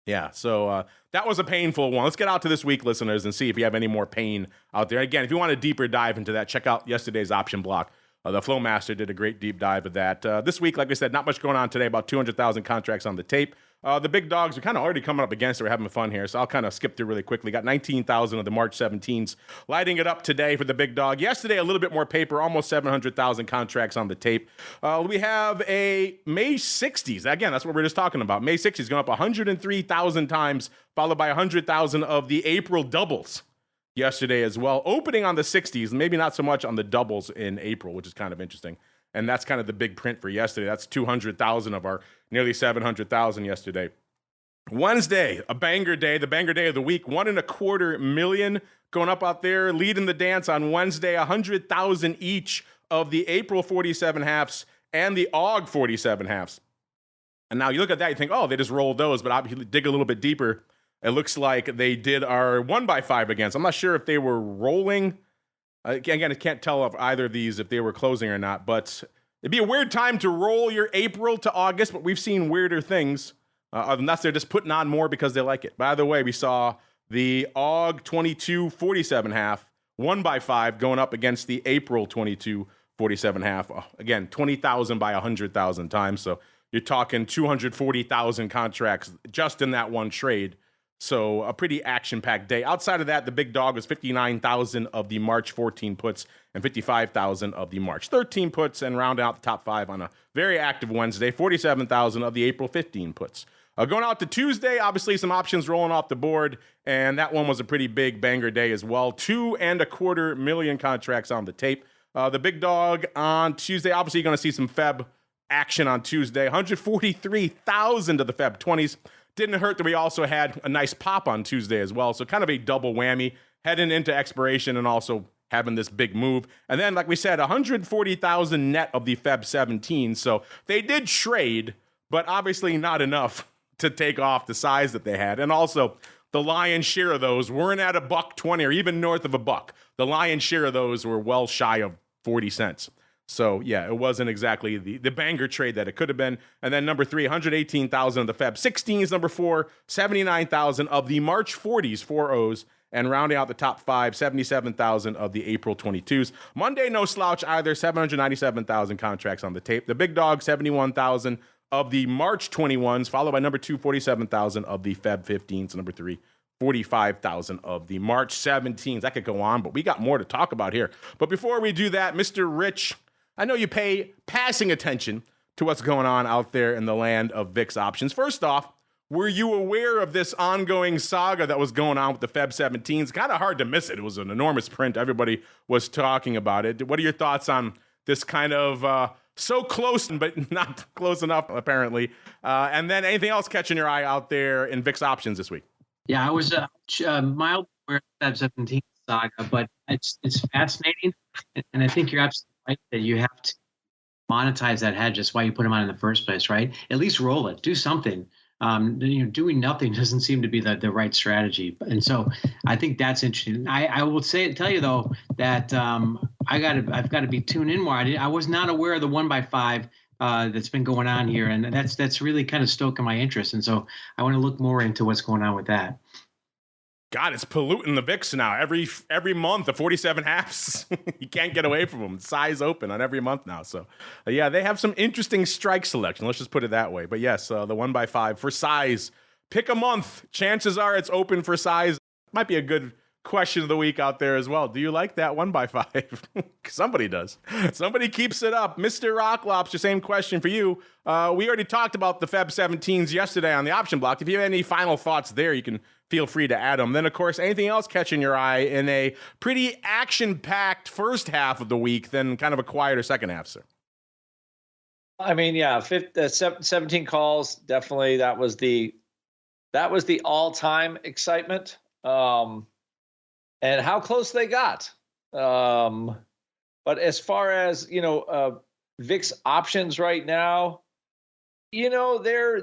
Yeah, so that was a painful one. Let's get out to this week, listeners, and see if you have any more pain out there. Again, if you want a deeper dive into that, check out yesterday's option block. The Flowmaster did a great deep dive of that. This week, like I said, not much going on today, about 200,000 contracts on the tape. The big dogs are kind of already coming up against it. We're having fun here, so I'll kind of skip through really quickly. Got 19,000 of the March 17s lighting it up today for the big dog. Yesterday, a little bit more paper, almost 700,000 contracts on the tape. We have a May 60s. Again, that's what we're just talking about. May 60s going up 103,000 times, followed by 100,000 of the April doubles yesterday as well. Opening on the 60s, maybe not so much on the doubles in April, which is kind of interesting. And that's kind of the big print for yesterday. That's 200,000 of our nearly 700,000 yesterday. Wednesday, a banger day, the banger day of the week, 1.25 million going up out there, leading the dance on Wednesday, 100,000 each of the April 47 halves and the AUG 47 halves. And now you look at that, you think, oh, they just rolled those, but obviously dig a little bit deeper. It looks like they did our 1x5 against. I'm not sure if they were rolling. Again, I can't tell of either of these if they were closing or not, but it'd be a weird time to roll your April to August, but we've seen weirder things, unless they're just putting on more because they like it. By the way, we saw the AUG 22 47 half, 1x5 going up against the April 22 47 half. Again, 20,000 by 100,000 times. So you're talking 240,000 contracts just in that one trade. So a pretty action-packed day. Outside of that, the big dog was 59,000 of the March 14 puts and 55,000 of the March 13 puts, and round out the top five on a very active Wednesday, 47,000 of the April 15 puts. Going out to Tuesday, obviously some options rolling off the board, and that one was a pretty big banger day as well. 2.25 million contracts on the tape. The big dog on Tuesday, obviously you're going to see some Feb action on Tuesday. 143,000 of the Feb 20s. Didn't hurt that we also had a nice pop on Tuesday as well. So kind of a double whammy heading into expiration and also having this big move. And then, like we said, 140,000 net of the Feb 17. So they did trade, but obviously not enough to take off the size that they had. And also, the lion's share of those weren't at $1.20 or even north of $1. The lion's share of those were well shy of 40 cents. So, yeah, it wasn't exactly the banger trade that it could have been. And then number 3, 118,000 of the Feb 16s. Number 4, 79,000 of the March 40s, 4-0s. And rounding out the top 5, 77,000 of the April 22s. Monday, no slouch either, 797,000 contracts on the tape. The big dog, 71,000 of the March 21s, followed by number 2, 47,000 of the Feb 15s. Number 3, 45,000 of the March 17s. I could go on, but we got more to talk about here. But before we do that, Mr. Rich, I know you pay passing attention to what's going on out there in the land of VIX options. First off, were you aware of this ongoing saga that was going on with the Feb 17s? Kind of hard to miss it. It was an enormous print. Everybody was talking about it. What are your thoughts on this kind of so close, but not close enough, apparently? And then anything else catching your eye out there in VIX options this week? Yeah, I was mildly aware of the Feb 17 saga, but it's fascinating. And I think you're absolutely right that you have to monetize that hedge. That's why you put them on in the first place, right? At least roll it, do something. Doing nothing doesn't seem to be the right strategy. And so I think that's interesting. I will tell you though, that I've got to be tuned in more. I was not aware of the 1x5 that's been going on here. And that's really kind of stoking my interest. And so I want to look more into what's going on with that. God, it's polluting the VIX now. Every month, the 47 halves, you can't get away from them. Size open on every month now. So, yeah, they have some interesting strike selection. Let's just put it that way. But yes, the 1x5 for size. Pick a month. Chances are it's open for size. Might be a good question of the week out there as well. Do you like that 1x5? Somebody does. Somebody keeps it up. Mr. Rock Lobster, same question for you. We already talked about the Feb 17s yesterday on the option block. If you have any final thoughts there, you can feel free to add them. Then, of course, anything else catching your eye in a pretty action-packed first half of the week, then kind of a quieter second half, sir? I mean, yeah, 17 calls, definitely that was the all-time excitement. And how close they got. But as far as, VIX options right now, there's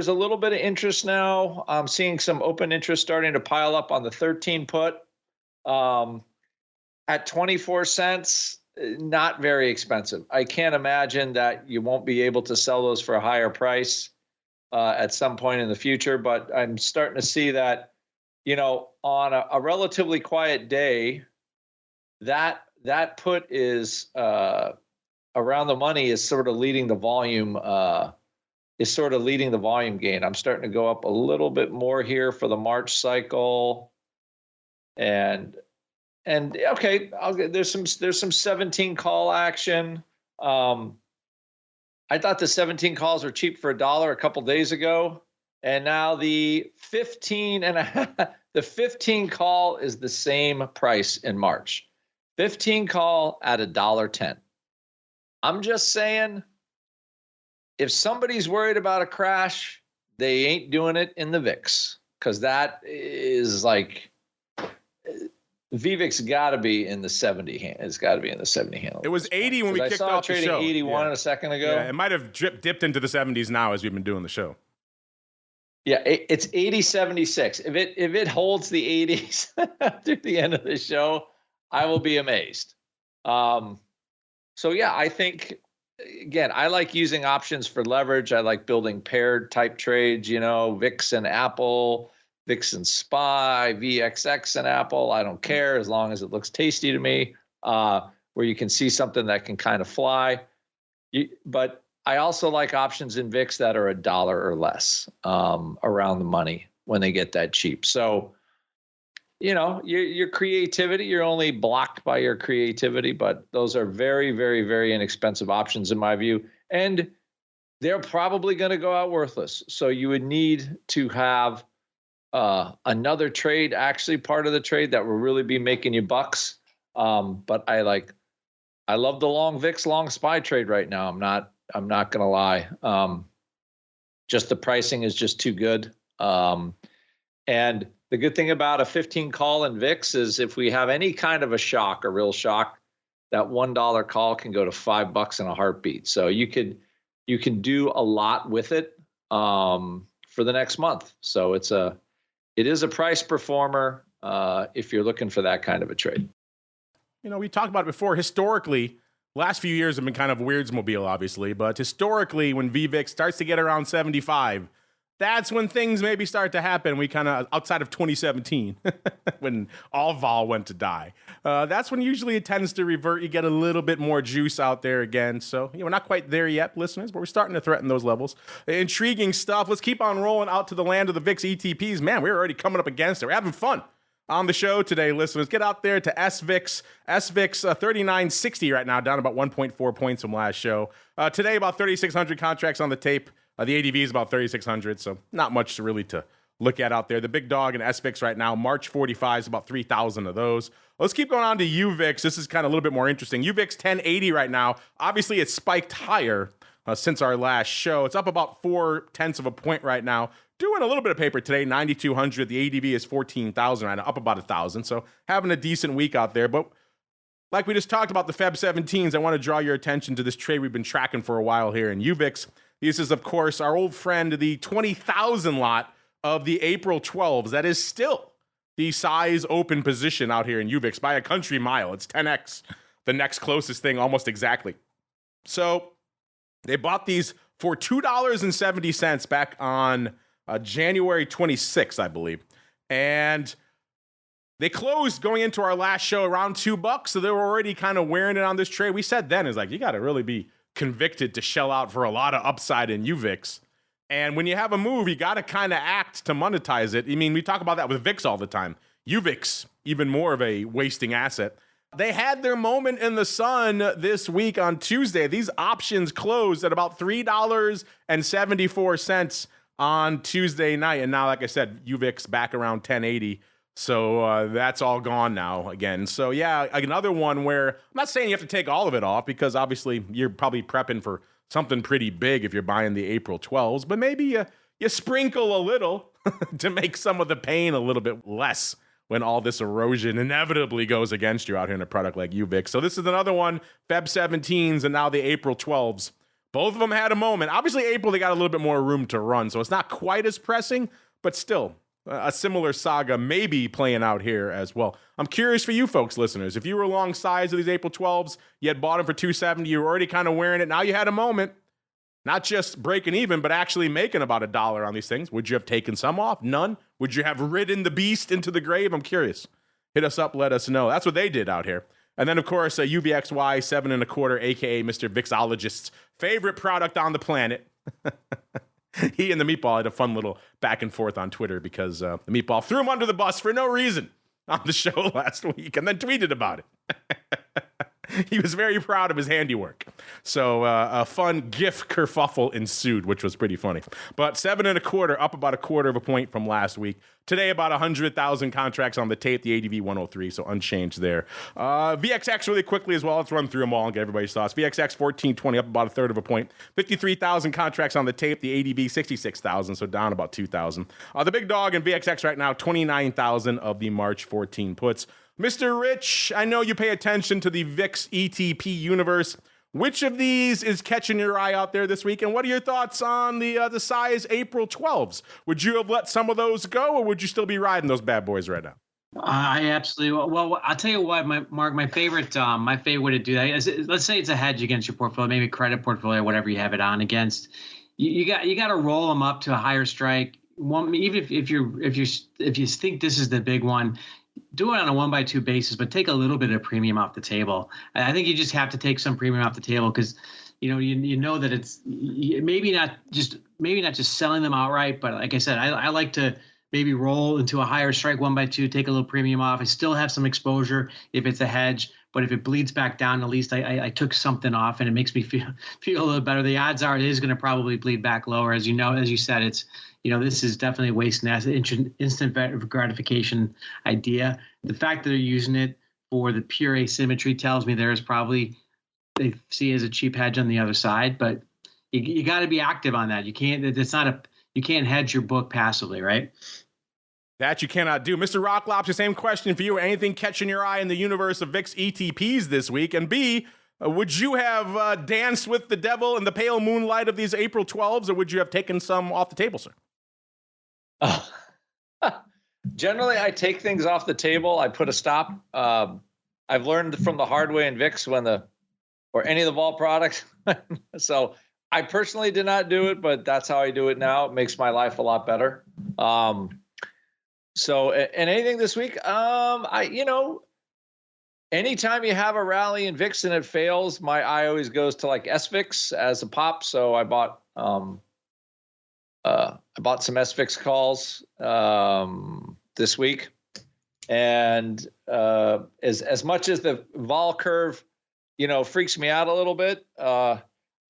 a little bit of interest now. I'm seeing some open interest starting to pile up on the 13 put at 24 cents, not very expensive. I can't imagine that you won't be able to sell those for a higher price at some point in the future, but I'm starting to see that, on a relatively quiet day, that put is around the money is sort of leading the volume gain. I'm starting to go up a little bit more here for the March cycle, and okay, there's some 17 call action. I thought the 17 calls were cheap for $1 a couple days ago. And now the 15 call is the same price in March. 15 call at $1.10. I'm just saying, if somebody's worried about a crash, they ain't doing it in the VIX, because that is like VVIX got to be in the 70 hand. It's got to be in the 70 handle. It was 80 when we kicked off the show. 81 a second ago. Yeah, it might have dipped into the 70s now as we've been doing the show. Yeah, it's 80.76. If it holds the 80s through the end of the show, I will be amazed. So yeah, I think, again, I like using options for leverage. I like building paired type trades, VIX and Apple, VIX and SPY, VXX and Apple. I don't care as long as it looks tasty to me, where you can see something that can kind of fly. But I also like options in VIX that are $1 or less around the money when they get that cheap. So, your creativity, you're only blocked by your creativity, but those are very, very, very inexpensive options in my view. And they're probably going to go out worthless. So you would need to have another trade, actually part of the trade that will really be making you bucks. But I love the long VIX, long SPY trade right now. I'm not going to lie. Just the pricing is just too good. And the good thing about a 15 call in VIX is if we have any kind of a shock, a real shock, that $1 call can go to $5 in a heartbeat. So you can do a lot with it for the next month. So it is a price performer if you're looking for that kind of a trade. We talked about it before. Historically, last few years have been kind of Weirdsmobile, obviously, but historically, when VVIX starts to get around 75, that's when things maybe start to happen. We kind of, outside of 2017, when all vol went to die, that's when usually it tends to revert. You get a little bit more juice out there again. So, we're not quite there yet, listeners, but we're starting to threaten those levels. Intriguing stuff. Let's keep on rolling out to the land of the VIX ETPs. Man, we're already coming up against it. We're having fun on the show today, listeners. Get out there to SVIX. SVIX 3960 right now, down about 1.4 points from last show. Today, about 3,600 contracts on the tape. The ADV is about 3,600, so not much really to look at out there. The big dog in SVIX right now, March 45 is about 3,000 of those. Let's keep going on to UVIX. This is kind of a little bit more interesting. UVIX 1080 right now. Obviously, it's spiked higher since our last show. It's up about 0.4 of a point right now. Doing a little bit of paper today, 9,200. The ADV is 14,000 right now, up about 1,000. So having a decent week out there. But like we just talked about the Feb 17s, I want to draw your attention to this trade we've been tracking for a while here in UVIX. This is, of course, our old friend, the 20,000 lot of the April 12s. That is still the size open position out here in UVIX by a country mile. It's 10x the next closest thing, almost exactly. So they bought these for $2.70 back on January 26th, I believe. And they closed going into our last show around $2, so they were already kind of wearing it on this trade. We said then, is like, you got to really be convicted to shell out for a lot of upside in UVIX. And when you have a move, you got to kind of act to monetize it. I mean, we talk about that with VIX all the time. UVIX, even more of a wasting asset. They had their moment in the sun this week on Tuesday. These options closed at about $3.74 on Tuesday night. And now, like I said, UVIX back around 1080. So that's all gone now again. So yeah, another one where I'm not saying you have to take all of it off, because obviously you're probably prepping for something pretty big if you're buying the April 12s, but maybe you sprinkle a little to make some of the pain a little bit less when all this erosion inevitably goes against you out here in a product like UVIX. So this is another one, Feb 17s and now the April 12s. Both of them had a moment. Obviously, April, they got a little bit more room to run, so it's not quite as pressing, but still a similar saga maybe playing out here as well. I'm curious for you folks, listeners. If you were along sides of these April 12s, you had bought them for $270, you were already kind of wearing it, now you had a moment, not just breaking even, but actually making about $1 on these things. Would you have taken some off? None? Would you have ridden the beast into the grave? I'm curious. Hit us up, let us know. That's what they did out here. And then, of course, UVXY 7 1/4, a.k.a. Mr. VIXologist's favorite product on the planet. He and the Meatball had a fun little back and forth on Twitter because the Meatball threw him under the bus for no reason on the show last week and then tweeted about it. He was very proud of his handiwork. So a fun GIF kerfuffle ensued, which was pretty funny. But 7 1/4, up about 1/4 point from last week. Today, about 100,000 contracts on the tape, the ADV 103, so unchanged there. VXX really quickly as well. Let's run through them all and get everybody's thoughts. VXX 1420, up about 1/3 point. 53,000 contracts on the tape, the ADV 66,000, so down about 2,000. The big dog in VXX right now, 29,000 of the March 14 puts. Mr. Rich, I know you pay attention to the VIX ETP universe. Which of these is catching your eye out there this week? And what are your thoughts on the size April 12s? Would you have let some of those go, or would you still be riding those bad boys right now? I absolutely. Well, I'll tell you what, Mark, my favorite way to do that is, let's say it's a hedge against your portfolio, maybe credit portfolio, whatever you have it on against. You got to roll them up to a higher strike. Even if you think this is the big one, do it on a 1x2 basis, but take a little bit of premium off the table. I think you just have to take some premium off the table because, you know that it's maybe not just selling them outright, but like I said, I like to maybe roll into a higher strike 1x2, take a little premium off. I still have some exposure if it's a hedge, but if it bleeds back down, at least I took something off, and it makes me feel a little better. The odds are it is going to probably bleed back lower, as you said. It's this is definitely a waste and asset, instant gratification idea. The fact that they're using it for the pure asymmetry tells me there is probably, they see it as a cheap hedge on the other side, but you got to be active on that. You can't hedge your book passively, right? That you cannot do. Mr. Rocklops, the same question for you. Anything catching your eye in the universe of VIX ETPs this week? And B, would you have danced with the devil in the pale moonlight of these April 12s, or would you have taken some off the table, sir? Generally, I take things off the table. I put a stop. I've learned from the hard way in VIX or any of the vol products. So I personally did not do it, but that's how I do it now. It makes my life a lot better. So, and anything this week, anytime you have a rally in VIX and it fails, my eye always goes to like SVIX as a pop. So I bought some SVIX calls this week, and as much as the vol curve, freaks me out a little bit, I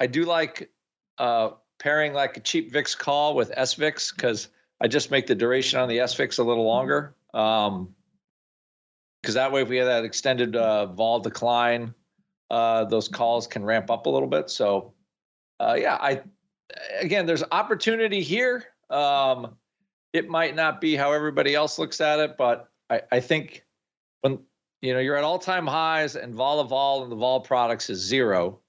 do like pairing like a cheap VIX call with SVIX because I just make the duration on the SVIX a little longer. Because that way, if we have that extended vol decline, those calls can ramp up a little bit. So, again, there's opportunity here. It might not be how everybody else looks at it, but I think when you're at all-time highs and vol and the vol products is zero,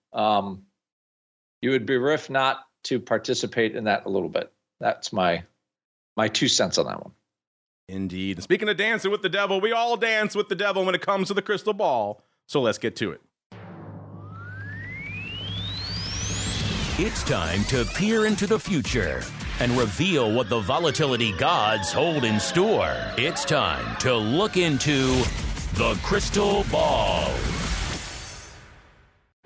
you would be remiss not to participate in that a little bit. That's my 2 cents on that one. Indeed. And speaking of dancing with the devil, we all dance with the devil when it comes to the crystal ball. So let's get to it. It's time to peer into the future and reveal what the volatility gods hold in store. It's time to look into the crystal ball.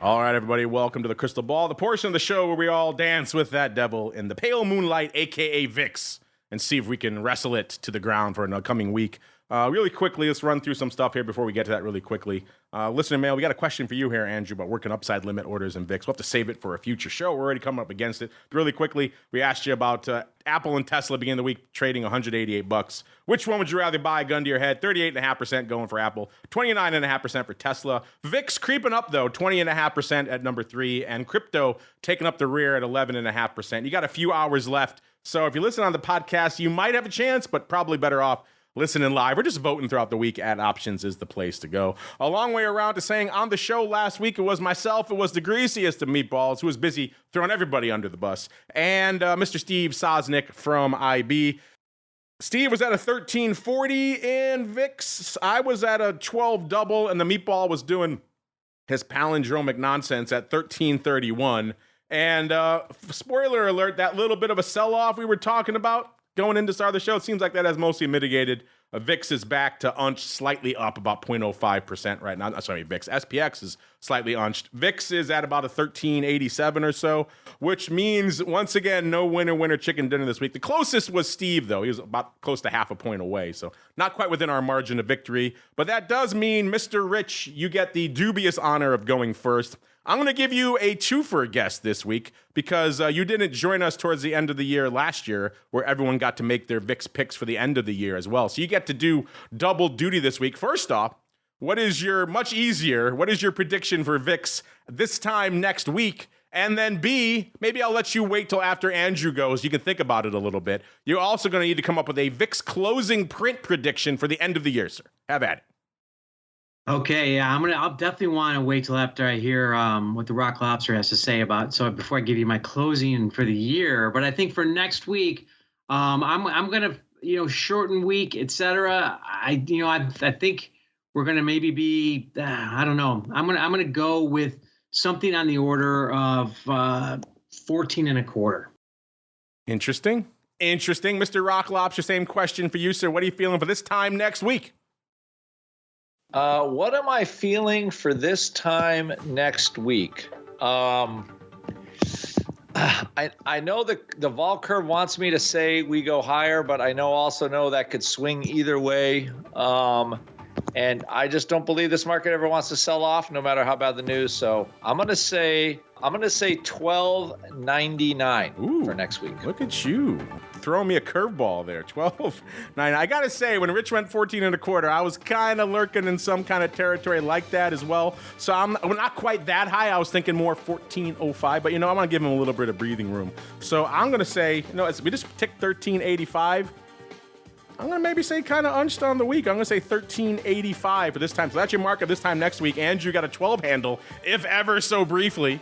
All right, everybody, welcome to the Crystal Ball, the portion of the show where we all dance with that devil in the pale moonlight, aka VIX, and see if we can wrestle it to the ground for an upcoming week. Really quickly, let's run through some stuff here before we get to that really quickly. Listener mail, we got a question for you here, Andrew, about working upside limit orders in VIX. We'll have to save it for a future show. We're already coming up against it. Really quickly, we asked you about Apple and Tesla beginning of the week trading $188. Which one would you rather buy? Gun to your head. 38.5% going for Apple, 29.5% for Tesla. VIX creeping up, though, 20.5% at number 3, and crypto taking up the rear at 11.5%. You got a few hours left, so if you listen on the podcast, you might have a chance, but probably better off listening live. We're just voting throughout the week at Options is the place to go. A long way around to saying on the show last week, it was myself, it was the greasiest of meatballs, who was busy throwing everybody under the bus, and Mr. Steve Sosnick from IB. Steve was at a 1340 in VIX. I was at a 12 double, and the meatball was doing his palindromic nonsense at 1331. And spoiler alert, that little bit of a sell-off we were talking about going into start of the show, it seems like that has mostly mitigated. VIX is back to unched, slightly up about 0.05% right now. Sorry, VIX. SPX is slightly unched. VIX is at about a 1387 or so, which means, once again, no winner chicken dinner this week. The closest was Steve, though. He was about close to half a point away, so not quite within our margin of victory. But that does mean, Mr. Rich, you get the dubious honor of going first. I'm going to give you a twofer guest this week because you didn't join us towards the end of the year last year, where everyone got to make their VIX picks for the end of the year as well. So you get to do double duty this week. First off, what is your prediction for VIX this time next week? And then B, maybe I'll let you wait till after Andrew goes. You can think about it a little bit. You're also going to need to come up with a VIX closing print prediction for the end of the year, sir. Have at it. Okay, yeah, I'll definitely want to wait till after I hear what the Rock Lobster has to say about. So before I give you my closing for the year, but I think for next week, I'm gonna shorten week, etc. I think we're gonna maybe be I don't know. I'm gonna go with something on the order of 14.25. Interesting, Mr. Rock Lobster. Same question for you, sir. What are you feeling for this time next week? What am I feeling for this time next week? I know the vol curve wants me to say we go higher, but I also know that could swing either way. And I just don't believe this market ever wants to sell off, no matter how bad the news. So I'm gonna say 12.99 for next week. Look at you throwing me a curveball there. 12.9. I gotta say, when Rich went 14.25, I was kind of lurking in some kind of territory like that as well. So I'm not quite that high. I was thinking more 14.05, but I want to give him a little bit of breathing room. So I'm gonna say, we just ticked 13.85. I'm going to maybe say kind of unched on the week. I'm going to say 13.85 for this time. So that's your mark of this time next week. Andrew got a 12 handle, if ever so briefly,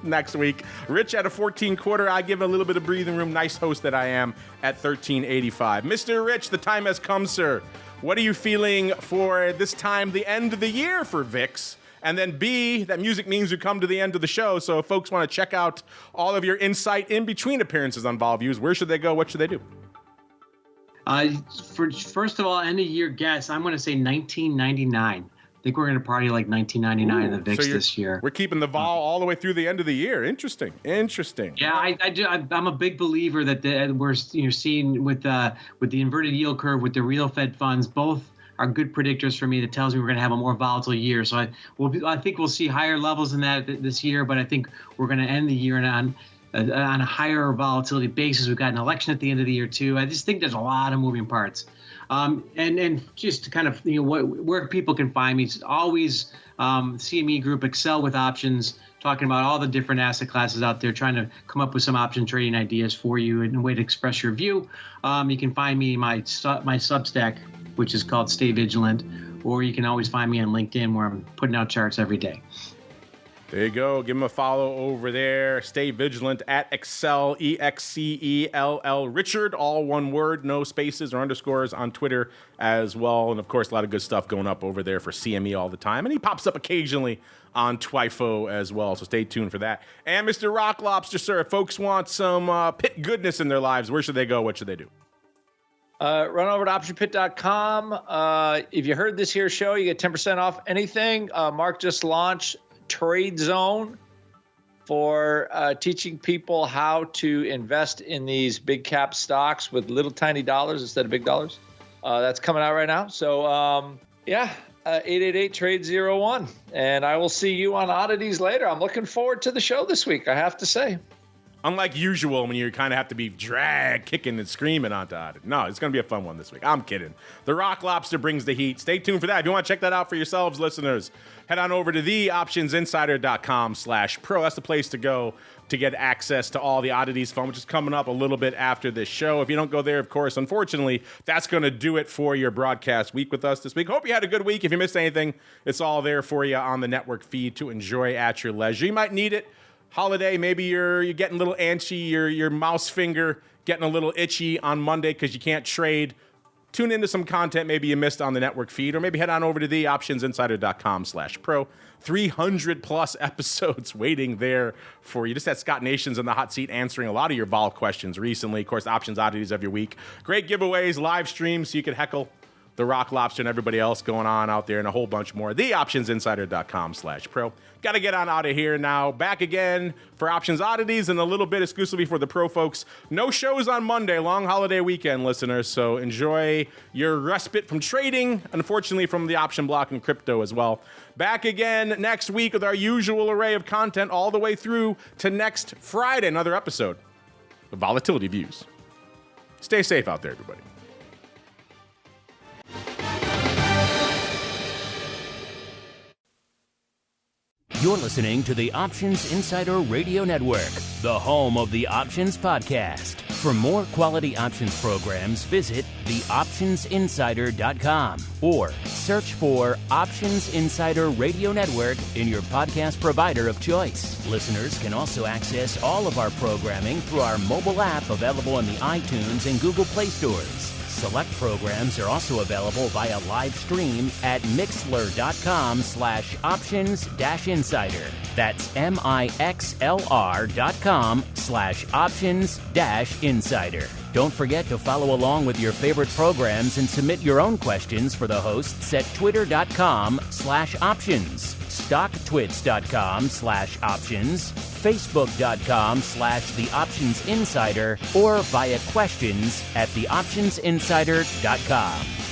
next week. Rich at a 14.25. I give him a little bit of breathing room. Nice host that I am at 13.85. Mr. Rich, the time has come, sir. What are you feeling for this time, the end of the year for VIX? And then B, that music means we come to the end of the show. So if folks want to check out all of your insight in between appearances on Vol Views, where should they go? What should they do? First of all, end of year guess, I'm going to say 1999. I think we're going to party like 1999 in the VIX this year. We're keeping the vol all the way through the end of the year. Interesting. Yeah, I do. I'm a big believer that we're seeing with the inverted yield curve with the real Fed funds, both are good predictors for me. That tells me we're going to have a more volatile year. So I think we'll see higher levels than that this year, but I think we're going to end the year on a higher volatility basis. We've got an election at the end of the year too. I just think there's a lot of moving parts. And just to kind of where people can find me, it's always CME Group, Excel with Options, talking about all the different asset classes out there, trying to come up with some option trading ideas for you and a way to express your view. You can find me in my Substack, which is called Stay Vigilant, or you can always find me on LinkedIn, where I'm putting out charts every day. There you go. Give him a follow over there. Stay vigilant at EXCELL, EXCELL. Richard, all one word, no spaces or underscores on Twitter as well. And, of course, a lot of good stuff going up over there for CME all the time. And he pops up occasionally on Twifo as well, so stay tuned for that. And Mr. Rock Lobster, sir, if folks want some pit goodness in their lives, where should they go? What should they do? Run over to optionpit.com. If you heard this here show, you get 10% off anything. Mark just launched Trade Zone for teaching people how to invest in these big cap stocks with little tiny dollars instead of big dollars. That's coming out right now. So 888-TRADE-01. And I will see you on Oddities later. I'm looking forward to the show this week, I have to say. Unlike usual, when you kind of have to be dragged, kicking and screaming onto it. No, it's going to be a fun one this week. I'm kidding. The Rock Lobster brings the heat. Stay tuned for that. If you want to check that out for yourselves, listeners, head on over to theoptionsinsider.com/pro. That's the place to go to get access to all the Oddities fun, which is coming up a little bit after this show. If you don't go there, of course, unfortunately, that's going to do it for your broadcast week with us this week. Hope you had a good week. If you missed anything, it's all there for you on the network feed to enjoy at your leisure. You might need it. Holiday, maybe you're getting a little antsy, your mouse finger getting a little itchy on Monday because you can't trade. Tune into some content maybe you missed on the network feed, or maybe head on over to theoptionsinsider.com/pro. 300 plus episodes waiting there for you. Just had Scott Nations in the hot seat answering a lot of your vol questions recently. Of course, Options Oddities of your week. Great giveaways, live streams so you could heckle the Rock Lobster and everybody else going on out there, and a whole bunch more. Theoptionsinsider.com/pro. Got to get on out of here now. Back again for Options Oddities and a little bit exclusively for the pro folks. No shows on Monday, long holiday weekend, listeners. So enjoy your respite from trading, unfortunately from the option block and crypto as well. Back again next week with our usual array of content all the way through to next Friday, another episode of Volatility Views. Stay safe out there, everybody. You're listening to the Options Insider Radio Network, the home of the Options Podcast. For more quality options programs, visit theoptionsinsider.com or search for Options Insider Radio Network in your podcast provider of choice. Listeners can also access all of our programming through our mobile app available in the iTunes and Google Play stores. Select programs are also available via live stream at mixlr.com/options-insider. That's mixlr.com/options-insider. Don't forget to follow along with your favorite programs and submit your own questions for the hosts at twitter.com/options, stocktwits.com/options, facebook.com/theoptionsinsider, or via questions at theoptionsinsider.com.